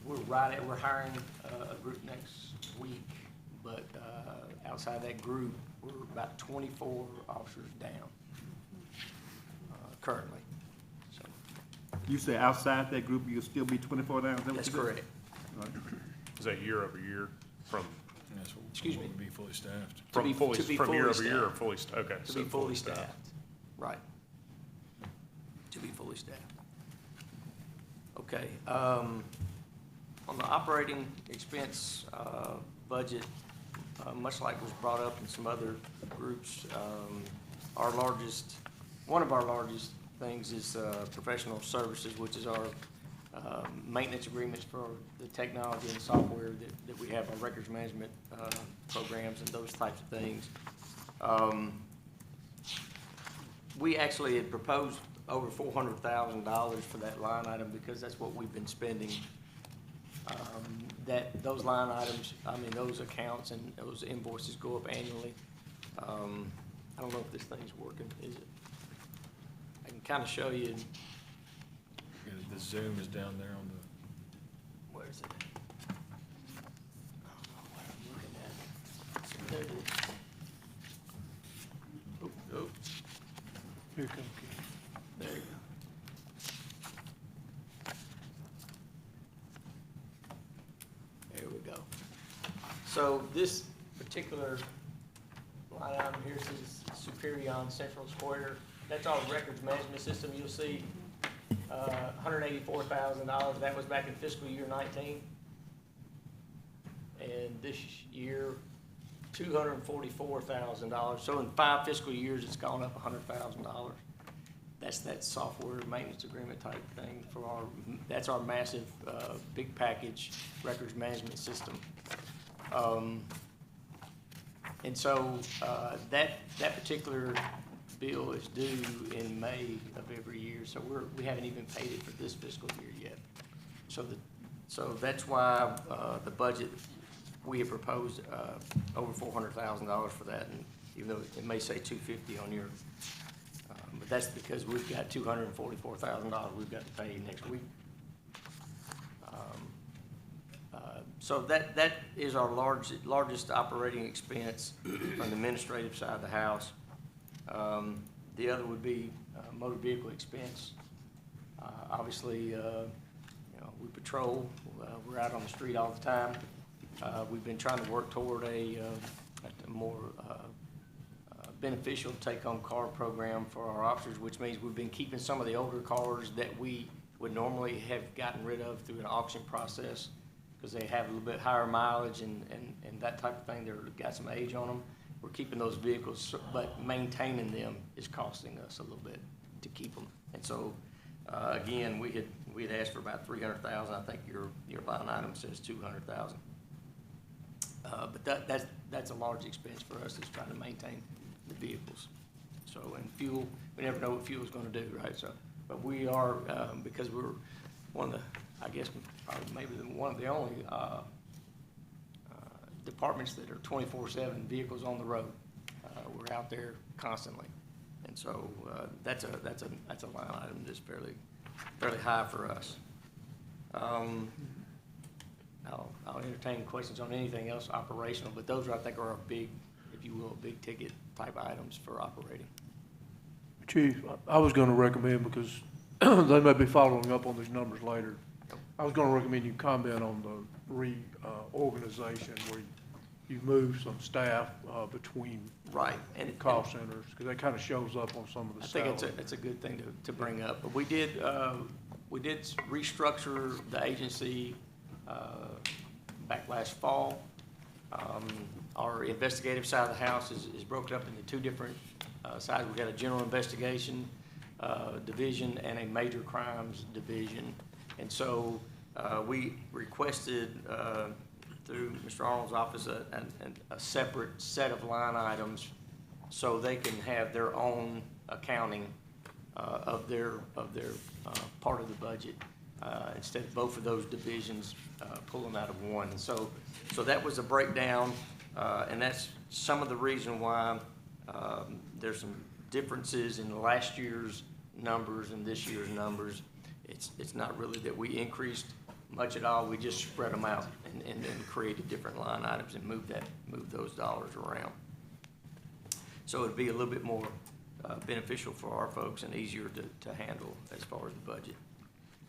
[SPEAKER 10] we're hiring a group next week, but outside that group, we're about 24 officers down currently. So
[SPEAKER 4] You say outside that group, you'll still be 24 down? Is that what
[SPEAKER 10] that's
[SPEAKER 4] you said?
[SPEAKER 10] correct.
[SPEAKER 4] All right.
[SPEAKER 6] Is that year over year from,
[SPEAKER 1] And that's what
[SPEAKER 10] Excuse me.
[SPEAKER 1] would be fully staffed.
[SPEAKER 10] To be
[SPEAKER 6] from
[SPEAKER 10] fully
[SPEAKER 6] year over year or
[SPEAKER 10] staffed.
[SPEAKER 6] fully, okay.
[SPEAKER 10] To
[SPEAKER 6] so
[SPEAKER 10] be fully staffed, right. To be fully staffed. Okay, on the operating expense, budget, much like was brought up in some other groups, one of our largest things is, professional services, which is our, maintenance agreements for the technology and software that we have, our records management, programs and those types of things. We actually had proposed over $400,000 for that line item because that's what we've been spending. Those line items, those accounts and those invoices go up annually. I don't know if this thing's working, is it? I can kind of show you,
[SPEAKER 1] Yeah, the Zoom is down there on the,
[SPEAKER 10] where is it? I don't know what I'm looking at. There it is. Oh,
[SPEAKER 8] Here comes Ken.
[SPEAKER 10] there you go. There we go. So this particular line item here says Superion Central Square. That's our records management system. You'll see $184,000. That was back in fiscal year 19. And this year, $244,000. So in 5 fiscal years, it's gone up $100,000. That's that software maintenance agreement type thing for that's our massive, big package records management system. And so, that particular bill is due in May of every year, so we haven't even paid it for this fiscal year yet. So that's why, the budget, we have proposed, over $400,000 for that, and even though it may say $250 on your, but that's because we've got $244,000 we've got to pay next week. So that is our largest operating expense from the administrative side of the house. The other would be motor vehicle expense. Obviously, we patrol. We're out on the street all the time. We've been trying to work toward a more beneficial take-home car program for our officers, which means we've been keeping some of the older cars that we would normally have gotten rid of through an auction process because they have a little bit higher mileage and that type of thing. They've got some age on them. We're keeping those vehicles, but maintaining them is costing us a little bit to keep them. And so, again, we had asked for about $300,000. I think your line item says $200,000. But that's a large expense for us, is trying to maintain the vehicles. So, and fuel, we never know what fuel is going to do, right? So, but we are, because we're one of the, I guess, probably maybe one of the only departments that are 24/7 vehicles on the road. We're out there constantly, and so that's a line item that's fairly high for us. I'll entertain questions on anything else operational, but those I think are our big, if you will, big ticket type items for operating.
[SPEAKER 8] Chief, I was gonna recommend, because they may be following up on these numbers later. I was gonna recommend you comment on the reorganization where you move some staff between
[SPEAKER 10] Right, and
[SPEAKER 8] call centers, because that kind of shows up on some of the
[SPEAKER 10] I think
[SPEAKER 8] salaries.
[SPEAKER 10] it's a good thing to bring up. But we did restructure the agency back last fall.
[SPEAKER 11] Our investigative side of the house is broken up into two different sides. We've got a general investigation division and a major crimes division. And so we requested through Mr. Arnold's office a separate set of line items so they can have their own accounting of their part of the budget, instead of both of those divisions pulling out of one. And so that was a breakdown, and that's some of the reason why there's some differences in last year's numbers and this year's numbers. It's not really that we increased much at all. We just spread them out and then created different line items and moved those dollars around. So it'd be a little bit more beneficial for our folks and easier to handle as far as the budget.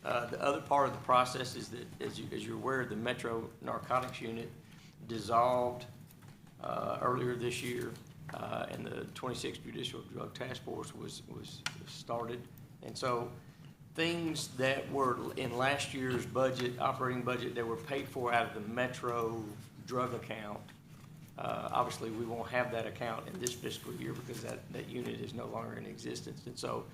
[SPEAKER 11] The other part of the process is that, as you're aware, the Metro Narcotics Unit dissolved earlier this year, and the 26th Judicial Drug Task Force was started. And so things that were in last year's budget, operating budget, that were paid for out of the Metro drug account, obviously we won't have that account in this fiscal year because that unit is no longer in existence. And so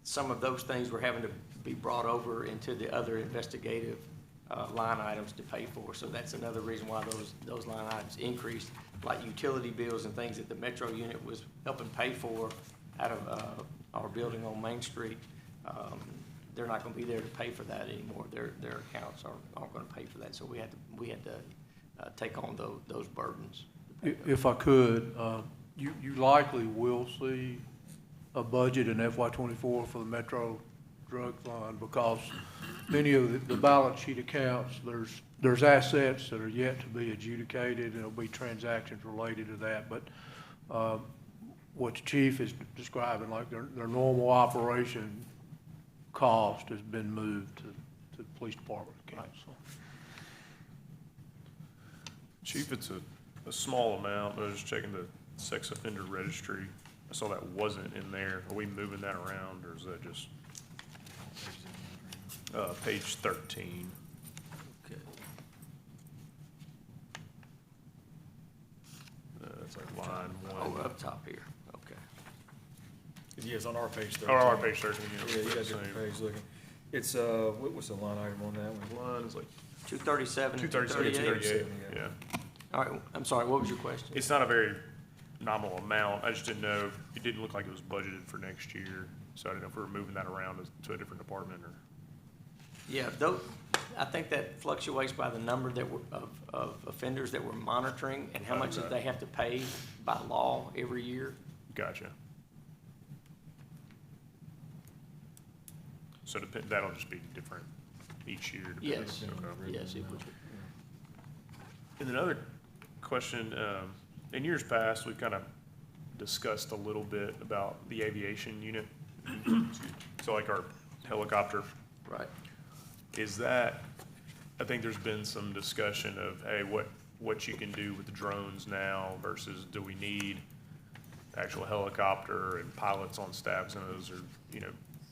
[SPEAKER 11] some of those things were having to be brought over into the other investigative line items to pay for. So that's another reason why those line items increased, like utility bills and things that the Metro unit was helping pay for out of our building on Main Street. They're not going to be there to pay for that anymore. Their accounts aren't going to pay for that. So we had to take on those burdens.
[SPEAKER 8] If I could, you likely will see a budget in FY24 for the Metro Drug Fund, because many of the balance sheet accounts, there's assets that are yet to be adjudicated, and there'll be transactions related to that. But what the chief is describing, like their normal operation cost has been moved to the police department account. So.
[SPEAKER 6] Chief, it's a small amount, but I was just checking the sex offender registry. I saw that wasn't in there. Are we moving that around, or is that just page 13?
[SPEAKER 11] Okay.
[SPEAKER 6] It's like line
[SPEAKER 11] Oh,
[SPEAKER 6] one.
[SPEAKER 11] up top here. Okay.
[SPEAKER 1] Yeah, it's on our page 13.
[SPEAKER 6] Oh, our page 13.
[SPEAKER 1] Yeah, you got a
[SPEAKER 6] Same.
[SPEAKER 1] different page looking. It's, what's the line item on that one?
[SPEAKER 6] Line is like
[SPEAKER 11] 237 and
[SPEAKER 6] 237,
[SPEAKER 11] 238.
[SPEAKER 6] 238, yeah.
[SPEAKER 11] All right, I'm sorry, what was your question?
[SPEAKER 6] It's not a very nominal amount. I just didn't know, it didn't look like it was budgeted for next year. So I didn't know if we were moving that around to a different department or.
[SPEAKER 11] Yeah, I think that fluctuates by the number of offenders that we're monitoring and how much that they have to pay by law every year.
[SPEAKER 6] Gotcha. So that'll just be different each year? depending-
[SPEAKER 11] Yes,
[SPEAKER 6] Okay.
[SPEAKER 11] yes, it would.
[SPEAKER 6] And another question, in years past, we've kind of discussed a little bit about the aviation unit. So like our helicopter,
[SPEAKER 11] Right.
[SPEAKER 6] is that, I think there's been some discussion of, hey, what you can do with the drones now versus do we need actual helicopter and pilots on staff and those are,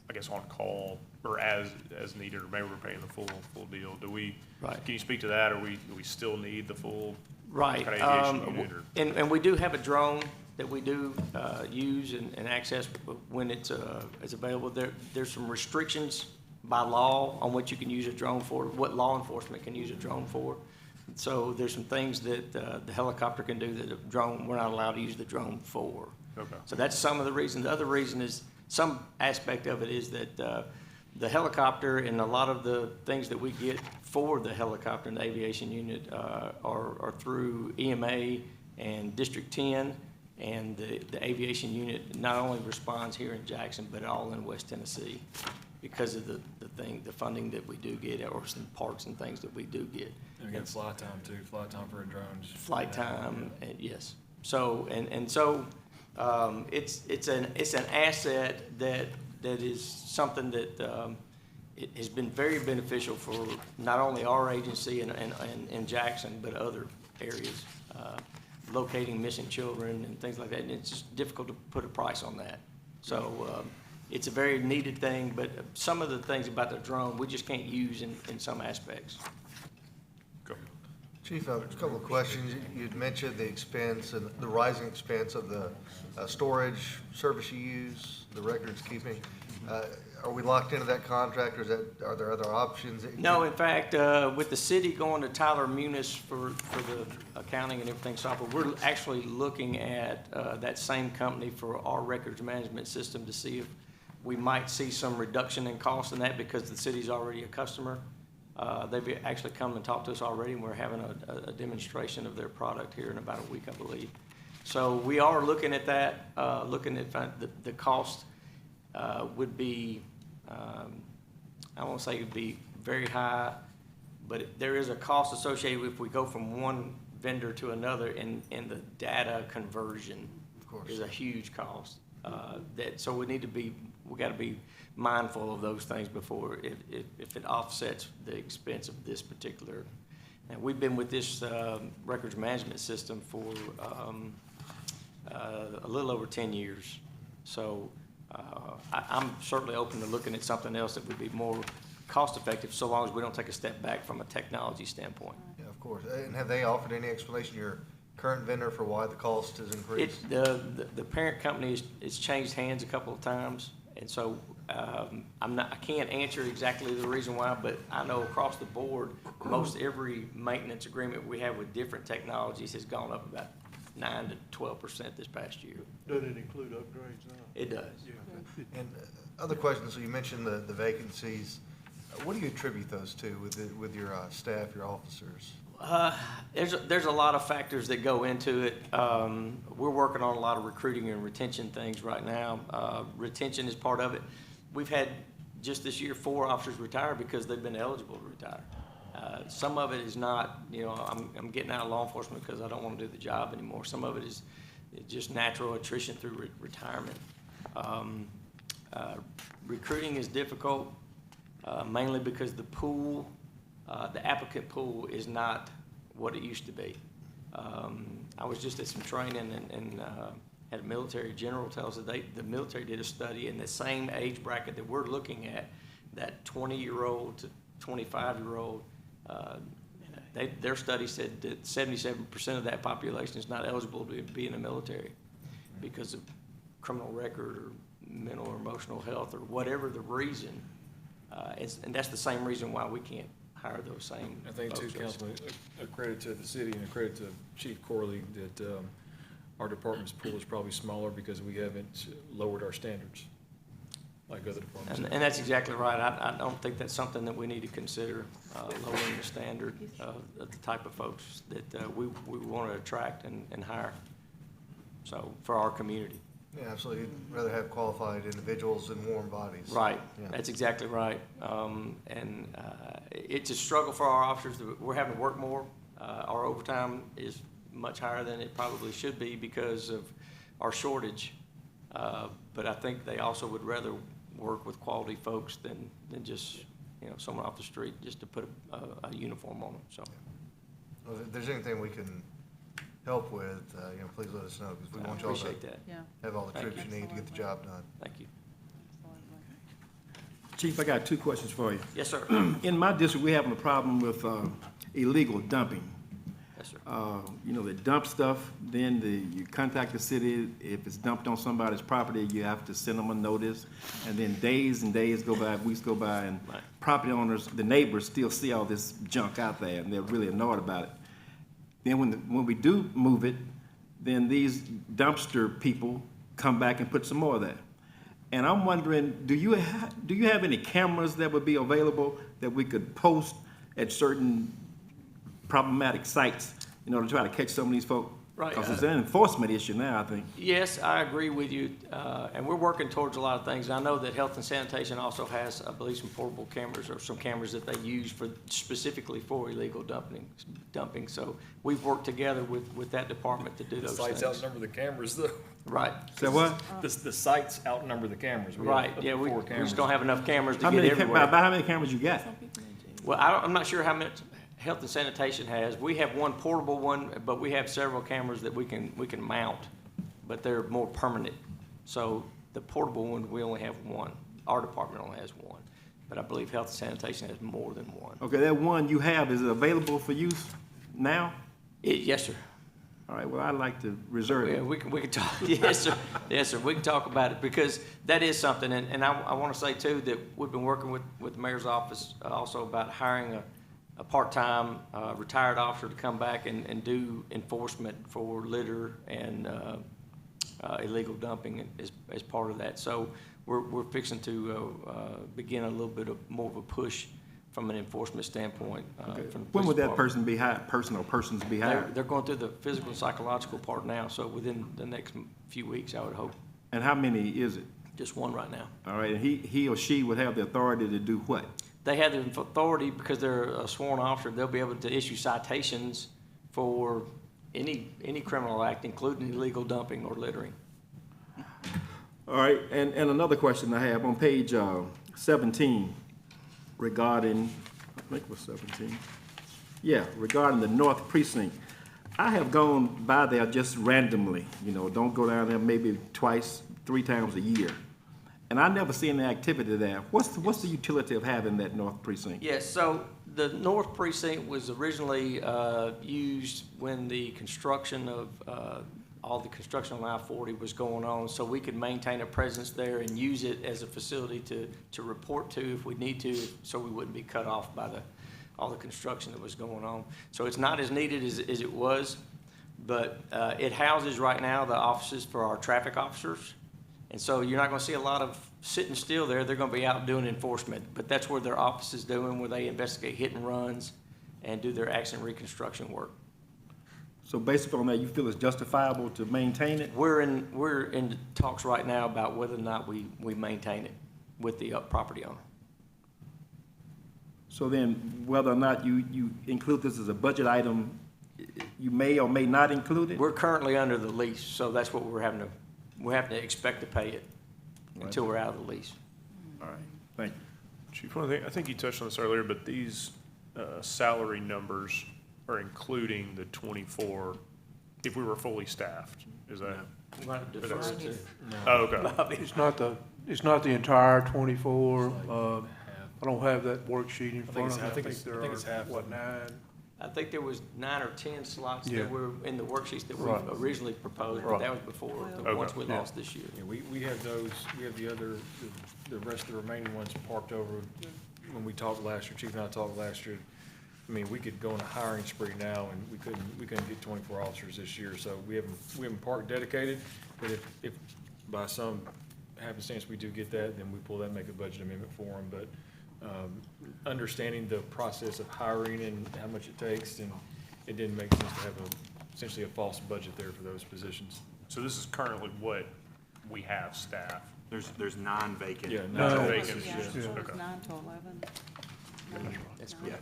[SPEAKER 6] I guess on call or as needed, or maybe we're paying the full deal. Do we,
[SPEAKER 11] Right.
[SPEAKER 6] can you speak to that, or do we still need the full
[SPEAKER 11] Right.
[SPEAKER 6] kind of aviation unit? Or?
[SPEAKER 11] And we do have a drone that we do use and access when it's available. There's some restrictions by law on what you can use a drone for, what law enforcement can use a drone for. So there's some things that the helicopter can do that a drone, we're not allowed to use the drone for.
[SPEAKER 6] Okay.
[SPEAKER 11] So that's some of the reason. The other reason is, some aspect of it is that the helicopter and a lot of the things that we get for the helicopter and the aviation unit are through EMA and District 10, and the aviation unit not only responds here in Jackson, but all in West Tennessee because of the funding that we do get, or some parts and things that we do get.
[SPEAKER 1] And we got flight time too, flight time for a drone.
[SPEAKER 11] Flight time, and yes. So, it's an asset that is something that it has been very beneficial for not only our agency and Jackson, but other areas, locating missing children and things like that. And it's just difficult to put a price on that. So it's a very needed thing, but some of the things about the drone we just can't use in some aspects.
[SPEAKER 6] Go.
[SPEAKER 12] Chief, a couple of questions. You'd mentioned the expense and the rising expense of the storage service you use, the records keeping. Are we locked into that contract, or are there other options?
[SPEAKER 11] No, in fact, with the city going to Tyler Munis for the accounting and everything software, we're actually looking at that same company for our records management system to see if we might see some reduction in cost in that, because the city's already a customer. They've actually come and talked to us already, and we're having a demonstration of their product here in about a week, I believe. So we are looking at that, looking at the cost would be, I won't say it would be very high, but there is a cost associated if we go from one vendor to another, and the data conversion is a huge cost. So we got to be mindful of those things before if it offsets the expense of this particular. And we've been with this records management system for a little over 10 years. So I'm certainly open to looking at something else that would be more cost-effective, so long as we don't take a step back from a technology standpoint.
[SPEAKER 12] Yeah, of course. And have they offered any explanation, your current vendor, for why the cost has increased?
[SPEAKER 11] The parent company has changed hands a couple of times, and so I can't answer exactly the reason why, but I know across the board, most every maintenance agreement we have with different technologies has gone up about 9 to 12% this past year.
[SPEAKER 8] Does it include upgrades now?
[SPEAKER 11] It does.
[SPEAKER 8] Yeah.
[SPEAKER 12] And other questions, so you mentioned the vacancies. What do you attribute those to with your staff, your officers?
[SPEAKER 11] There's a lot of factors that go into it. We're working on a lot of recruiting and retention things right now. Retention is part of it. We've had just this year 4 officers retire because they've been eligible to retire. Some of it is not, I'm getting out of law enforcement because I don't want to do the job anymore. Some of it is just natural attrition through retirement. Recruiting is difficult, mainly because the pool, the applicant pool is not what it used to be. I was just at some training and had a military general tell us that the military did a study in the same age bracket that we're looking at, that 20-year-old to 25-year-old. Their study said that 77% of that population is not eligible to be in the military because of criminal record or mental or emotional health or whatever the reason. And that's the same reason why we can't hire those same
[SPEAKER 1] I think too,
[SPEAKER 11] folks.
[SPEAKER 1] Councilman, a credit to the city and a credit to Chief Corley that our department's pool is probably smaller because we haven't lowered our standards like other departments.
[SPEAKER 11] And that's exactly right. I don't think that's something that we need to consider, lowering the standard of the type of folks that we want to attract and hire, so, for our community.
[SPEAKER 12] Yeah, absolutely. You'd rather have qualified individuals than warm bodies.
[SPEAKER 11] Right,
[SPEAKER 12] Yeah.
[SPEAKER 11] that's exactly right. It's a struggle for our officers. We're having to work more. Our overtime is much higher than it probably should be because of our shortage. But I think they also would rather work with quality folks than just, someone off the street just to put a uniform on them, so.
[SPEAKER 12] Well, if there's anything we can help with, please let us know, because we
[SPEAKER 11] I
[SPEAKER 12] want y'all to
[SPEAKER 11] appreciate that.
[SPEAKER 9] Yeah,
[SPEAKER 12] have all the
[SPEAKER 11] Thank
[SPEAKER 12] troops you need to get the job done.
[SPEAKER 11] Thank you.
[SPEAKER 4] Chief, I got 2 questions for you.
[SPEAKER 11] Yes, sir.
[SPEAKER 4] In my district, we're having a problem with illegal dumping.
[SPEAKER 11] Yes, sir.
[SPEAKER 4] They dump stuff, then you contact the city. If it's dumped on somebody's property, you have to send them a notice. And then days and days go by, weeks go by, and
[SPEAKER 11] Right.
[SPEAKER 4] property owners, the neighbors still see all this junk out there, and they're really annoyed about it. Then when we do move it, then these dumpster people come back and put some more there. And I'm wondering, do you have any cameras that would be available that we could post at certain problematic sites, to try to catch some of these folks?
[SPEAKER 11] Right.
[SPEAKER 4] Because it's an enforcement issue now, I think.
[SPEAKER 11] Yes, I agree with you, and we're working towards a lot of things. I know that Health and Sanitation also has, I believe, some portable cameras or some cameras that they use specifically for illegal dumping. So we've worked together with that department to do
[SPEAKER 1] The
[SPEAKER 11] those
[SPEAKER 1] sites
[SPEAKER 11] things.
[SPEAKER 1] outnumber the cameras, though.
[SPEAKER 11] Right,
[SPEAKER 4] So what?
[SPEAKER 1] The sites outnumber the cameras. We have
[SPEAKER 11] right,
[SPEAKER 1] up to
[SPEAKER 11] yeah, we
[SPEAKER 1] 4
[SPEAKER 11] just
[SPEAKER 1] cameras.
[SPEAKER 11] don't have enough cameras to
[SPEAKER 4] How
[SPEAKER 11] get
[SPEAKER 4] many,
[SPEAKER 11] everywhere.
[SPEAKER 4] about how many cameras you got?
[SPEAKER 11] Well, I'm not sure how much Health and Sanitation has. We have one portable one, but we have several cameras that we can mount, but they're more permanent. So the portable one, we only have one. Our department only has one, but I believe Health and Sanitation has more than one.
[SPEAKER 4] Okay, that one you have, is it available for use? now?
[SPEAKER 11] Yes, sir.
[SPEAKER 4] All right, well, I'd like to reserve
[SPEAKER 11] Yeah,
[SPEAKER 4] it.
[SPEAKER 11] we can talk, yes, sir, yes, sir, we can talk about it, because that is something, and I want to say too, that we've been working with the mayor's office also about hiring a part-time, retired officer to come back and do enforcement for litter and, illegal dumping as part of that. So we're fixing to, begin a little bit of more of a push from an enforcement standpoint. From the
[SPEAKER 4] When
[SPEAKER 11] police
[SPEAKER 4] would that
[SPEAKER 11] department.
[SPEAKER 4] person be hired, person or persons be hired?
[SPEAKER 11] They're going through the physical and psychological part now, so within the next few weeks, I would hope.
[SPEAKER 4] And how many is it?
[SPEAKER 11] Just one right now.
[SPEAKER 4] All right, and he or she would have the authority to do what?
[SPEAKER 11] They have the authority, because they're a sworn officer, they'll be able to issue citations for any criminal act, including illegal dumping or littering.
[SPEAKER 4] All right, and another question I have on page 17 regarding, I think it was 17. Yeah, regarding the North Precinct. I have gone by there just randomly, don't go down there maybe twice, 3 times a year. And I never see any activity there. What's the utility of having that North Precinct?
[SPEAKER 11] Yes, so the North Precinct was originally used when the construction of all the construction on I-40 was going on, so we could maintain a presence there and use it as a facility to report to if we need to, so we wouldn't be cut off by all the construction that was going on. So it's not as needed as it was, but it houses right now the offices for our traffic officers. And so you're not gonna see a lot of sitting still there. They're gonna be out doing enforcement, but that's where their office is doing, where they investigate hit and runs and do their accident reconstruction work.
[SPEAKER 4] So based on that, you feel it's justifiable to maintain it?
[SPEAKER 11] We're in talks right now about whether or not we maintain it with the property owner.
[SPEAKER 4] So then, whether or not you include this as a budget item, you may or may not include it?
[SPEAKER 11] We're currently under the lease, so that's what we have to expect to pay it until we're out of the lease.
[SPEAKER 4] All right, thank you.
[SPEAKER 6] Chief, one thing, I think you touched on this earlier, but these salary numbers are including the 24, if we were fully staffed, is that?
[SPEAKER 11] We might have deferred to
[SPEAKER 6] Oh, okay.
[SPEAKER 11] Bobby.
[SPEAKER 8] It's not the entire 24. I don't have that worksheet in front of me.
[SPEAKER 1] I think it's half.
[SPEAKER 8] What, 9?
[SPEAKER 11] I think there was 9 or 10 slots
[SPEAKER 8] Yeah.
[SPEAKER 11] that were in the worksheets that we
[SPEAKER 8] Right.
[SPEAKER 11] originally proposed, but
[SPEAKER 8] Right.
[SPEAKER 11] that was before the
[SPEAKER 6] Okay.
[SPEAKER 11] ones we lost this year.
[SPEAKER 1] Yeah, we have those, we have the rest of the remaining ones parked over. When we talked last year, Chief and I talked last year, I mean, we could go on a hiring spree now, and we couldn't get 24 officers this year, so we haven't parked dedicated, but if by some happenstance we do get that, then we pull that, make a budget amendment for them, but understanding the process of hiring and how much it takes, and it didn't make sense to have essentially a false budget there for those positions.
[SPEAKER 6] So this is currently what we have staffed.
[SPEAKER 3] There's 9 vacant.
[SPEAKER 1] Yeah,
[SPEAKER 8] No.
[SPEAKER 1] no,
[SPEAKER 6] Vacant,
[SPEAKER 9] Yeah,
[SPEAKER 6] yes,
[SPEAKER 9] so it was
[SPEAKER 6] okay.
[SPEAKER 9] 9 to 11.
[SPEAKER 11] That's
[SPEAKER 3] Yeah,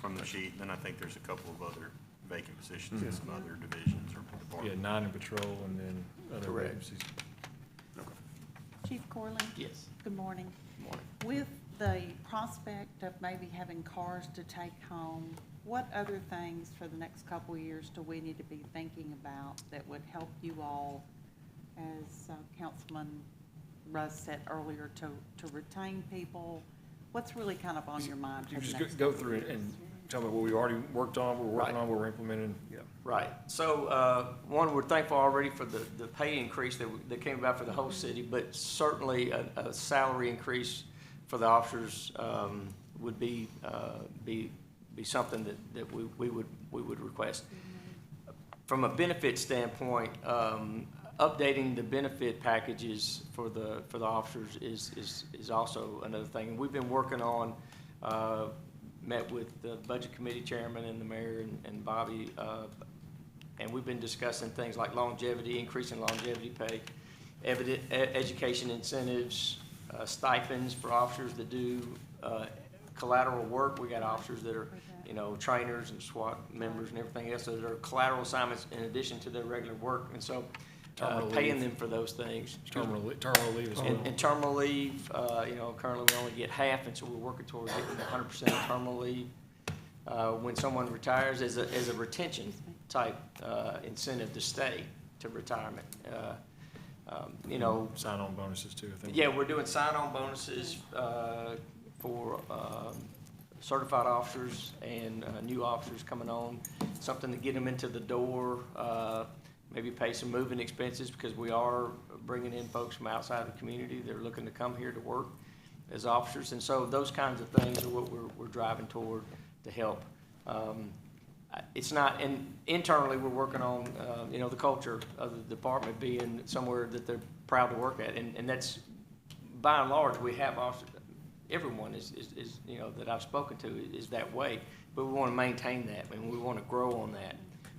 [SPEAKER 3] from the sheet, then I think there's a couple of other vacant positions in some other divisions or
[SPEAKER 1] Yeah,
[SPEAKER 3] departments.
[SPEAKER 1] 9 in patrol and then other
[SPEAKER 11] Correct.
[SPEAKER 1] vacancies.
[SPEAKER 9] Chief Corley?
[SPEAKER 11] Yes.
[SPEAKER 9] Good morning.
[SPEAKER 11] Morning.
[SPEAKER 9] With the prospect of maybe having cars to take home, what other things for the next couple of years do we need to be thinking about that would help you all, as Councilman Russ said earlier, to retain people? What's really kind of on your mind for
[SPEAKER 1] You
[SPEAKER 9] the
[SPEAKER 1] just
[SPEAKER 9] next
[SPEAKER 1] go
[SPEAKER 9] couple
[SPEAKER 1] through
[SPEAKER 9] of
[SPEAKER 1] it
[SPEAKER 9] years?
[SPEAKER 1] and tell me what we already worked on, we're working
[SPEAKER 11] Right.
[SPEAKER 1] on, we're implementing, yeah.
[SPEAKER 11] Right. So, one, we're thankful already for the pay increase that came about for the whole city, but certainly a salary increase for the officers would be something that we would request. From a benefit standpoint, updating the benefit packages for the officers is also another thing. We've been working on, met with the Budget Committee Chairman and the Mayor and Bobby, and we've been discussing things like longevity, increasing longevity pay, education incentives, stipends for officers that do collateral work. We got officers that are, trainers and SWAT members and everything else, that are collateral assignments in addition to their regular work, and so
[SPEAKER 1] Terminal
[SPEAKER 11] paying
[SPEAKER 1] leave.
[SPEAKER 11] them for those things.
[SPEAKER 1] Terminal leave as well.
[SPEAKER 11] And terminal leave, currently we only get half, and so we're working towards getting 100% of terminal leave. When someone retires, as a retention type incentive to stay to retirement.
[SPEAKER 1] Sign-on bonuses too, I think.
[SPEAKER 11] Yeah, we're doing sign-on bonuses for certified officers and new officers coming on, something to get them into the door, maybe pay some moving expenses, because we are bringing in folks from outside the community. They're looking to come here to work as officers. And so those kinds of things are what we're driving toward to help. It's not, and internally, we're working on, you know, the culture of the department being somewhere that they're proud to work at. And that's, by and large, we have officers, everyone is, you know, that I've spoken to is that way. But we want to maintain that, and we want to grow on that.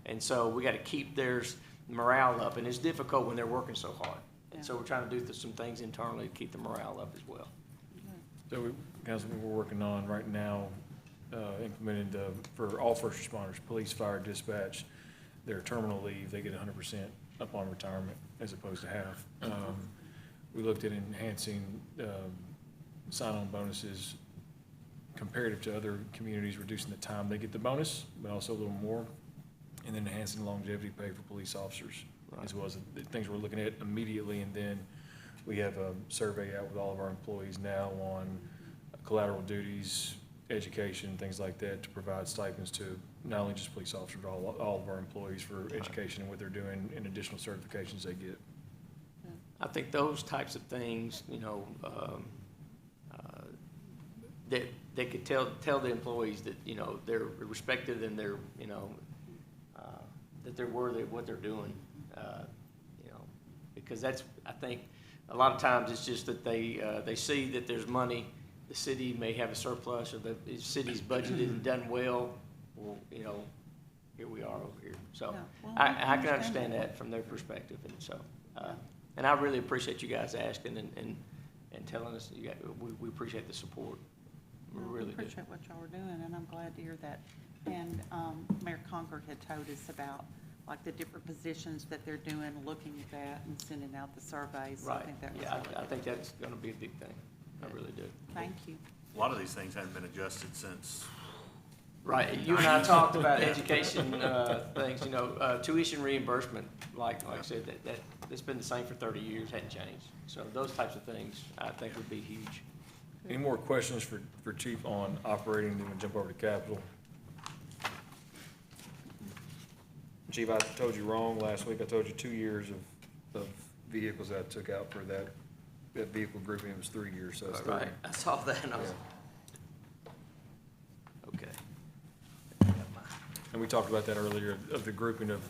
[SPEAKER 11] And so we got to keep their morale up, and it's difficult when they're working so hard. And so we're trying to do some things internally to keep the morale up as well.
[SPEAKER 1] So Councilman, we're working on right now, implementing for all first responders, police, fire, dispatch, their terminal leave, they get 100% upon retirement as opposed to half. We looked at enhancing sign-on bonuses comparative to other communities, reducing the time they get the bonus, but also a little more, and then enhancing longevity pay for police officers, as well as the things we're looking at immediately. And then we have a survey out with all of our employees now on collateral duties, education, things like that, to provide stipends to not only just police officers, but all of our employees for education and what they're doing and additional certifications they get.
[SPEAKER 11] I think those types of things, you know, that they could tell the employees that, you know, they're respected and they're, you know, that they're worthy of what they're doing, you know, because that's, I think, a lot of times it's just that they see that there's money, the city may have a surplus, or the city's budgeted and done well, you know, here we are over here. So
[SPEAKER 9] Yeah, well,
[SPEAKER 11] I can understand that from their perspective, and so, and I really appreciate you guys asking and telling us. We appreciate the support. We
[SPEAKER 9] Well,
[SPEAKER 11] really do.
[SPEAKER 9] appreciate what y'all are doing, and I'm glad to hear that. And Mayor Conger had told us about, like, the different positions that they're doing, looking at that and sending out the surveys. So I
[SPEAKER 11] Right,
[SPEAKER 9] think that was
[SPEAKER 11] yeah,
[SPEAKER 9] really
[SPEAKER 11] I
[SPEAKER 9] good.
[SPEAKER 11] think that's gonna be a big thing. I really do.
[SPEAKER 9] Thank you.
[SPEAKER 3] A lot of these things haven't been adjusted since.
[SPEAKER 11] Right, you and I talked about education, things, you know, tuition reimbursement, like I said, that's been the same for 30 years, hadn't changed. So those types of things, I think, would be huge.
[SPEAKER 1] Any more questions for Chief on operating, then we'll jump over to capital? Chief, I told you wrong last week. I told you 2 years of vehicles that I took out for that vehicle grouping. It was 3 years, so it's 30.
[SPEAKER 11] Right, I saw that and I was, okay.
[SPEAKER 1] And we talked about that earlier, of the grouping of,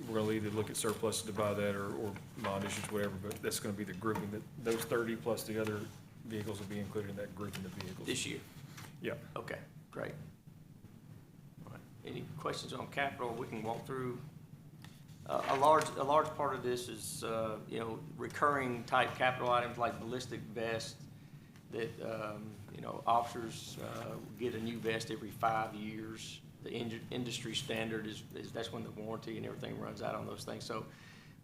[SPEAKER 1] we're gonna either look at surplus to buy that or bond issues, whatever, but that's gonna be the grouping, that those 30 plus the other vehicles will be included in that grouping of vehicles.
[SPEAKER 11] This year,
[SPEAKER 1] Yeah.
[SPEAKER 11] okay, great. All right. Any questions on capital? We can walk through. A large part of this is, you know, recurring type capital items like ballistic vest that, you know, officers get a new vest every 5 years. The industry standard is that's when the warranty and everything runs out on those things. So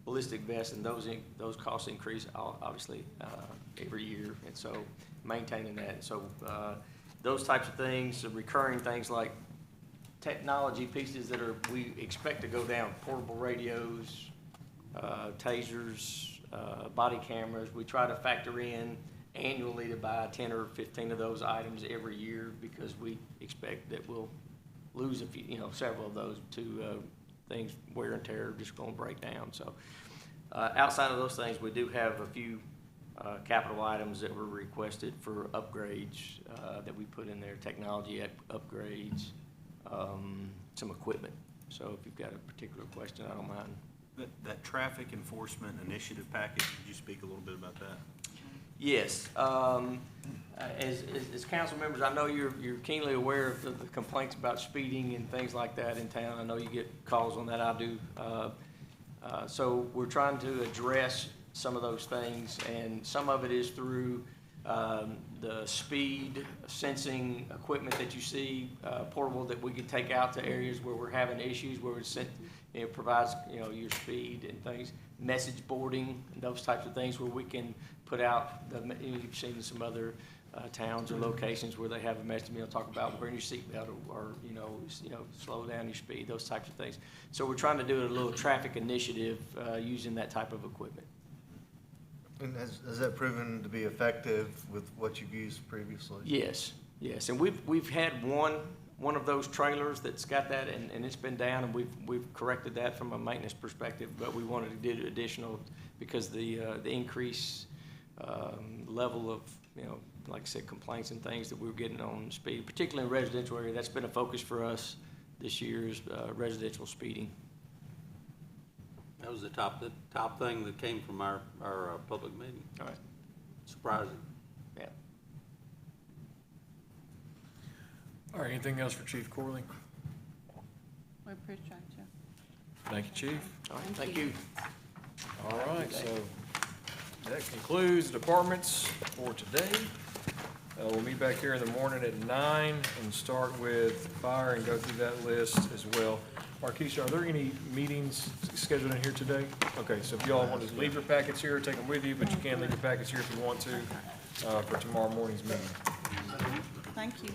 [SPEAKER 11] ballistic vests and those costs increase obviously every year, and so maintaining that. And so those types of things, recurring things like technology pieces that we expect to go down, portable radios, tasers, body cameras. We try to factor in annually to buy 10 or 15 of those items every year, because we expect that we'll lose a few, you know, several of those to things, wear and tear, just gonna break down. So outside of those things, we do have a few capital items that were requested for upgrades that we put in there, technology upgrades, some equipment. So if you've got a particular question, I don't mind.
[SPEAKER 3] That traffic enforcement initiative package, could you speak a little bit about that?
[SPEAKER 11] Yes, as council members, I know you're keenly aware of the complaints about speeding and things like that in town. I know you get calls on that, I do. So we're trying to address some of those things, and some of it is through the speed sensing equipment that you see, portable, that we can take out to areas where we're having issues, where it provides, you know, your speed and things, message boarding, and those types of things, where we can put out you've seen some other towns or locations where they have a message, you know, talk about wearing your seatbelt, or you know, slow down your speed, those types of things. So we're trying to do a little traffic initiative using that type of equipment.
[SPEAKER 12] And has that proven to be effective with what you've used previously?
[SPEAKER 11] Yes, Yes, and we've had one of those trailers that's got that, and it's been down, and we've corrected that from a maintenance perspective, but we wanted to do additional because the increase level of, like I said, complaints and things that we were getting on speed, particularly in residential area. That's been a focus for us this year is residential speeding.
[SPEAKER 13] That was the top thing that came from our public meeting.
[SPEAKER 11] All right.
[SPEAKER 13] Surprising.
[SPEAKER 11] Yeah.
[SPEAKER 1] All right, anything else for Chief Corley?
[SPEAKER 9] We appreciate you.
[SPEAKER 1] Thank you, Chief.
[SPEAKER 11] All right, thank you.
[SPEAKER 1] All right, so that concludes the departments for today. We'll meet back here in the morning at 9 and start with fire and go through that list as well. Marquisha, are there any meetings scheduled in here today? Okay, so if y'all want to leave your packets here, take them with you, but you can leave your packets here if you want to, for tomorrow morning's meeting.
[SPEAKER 9] Thank you.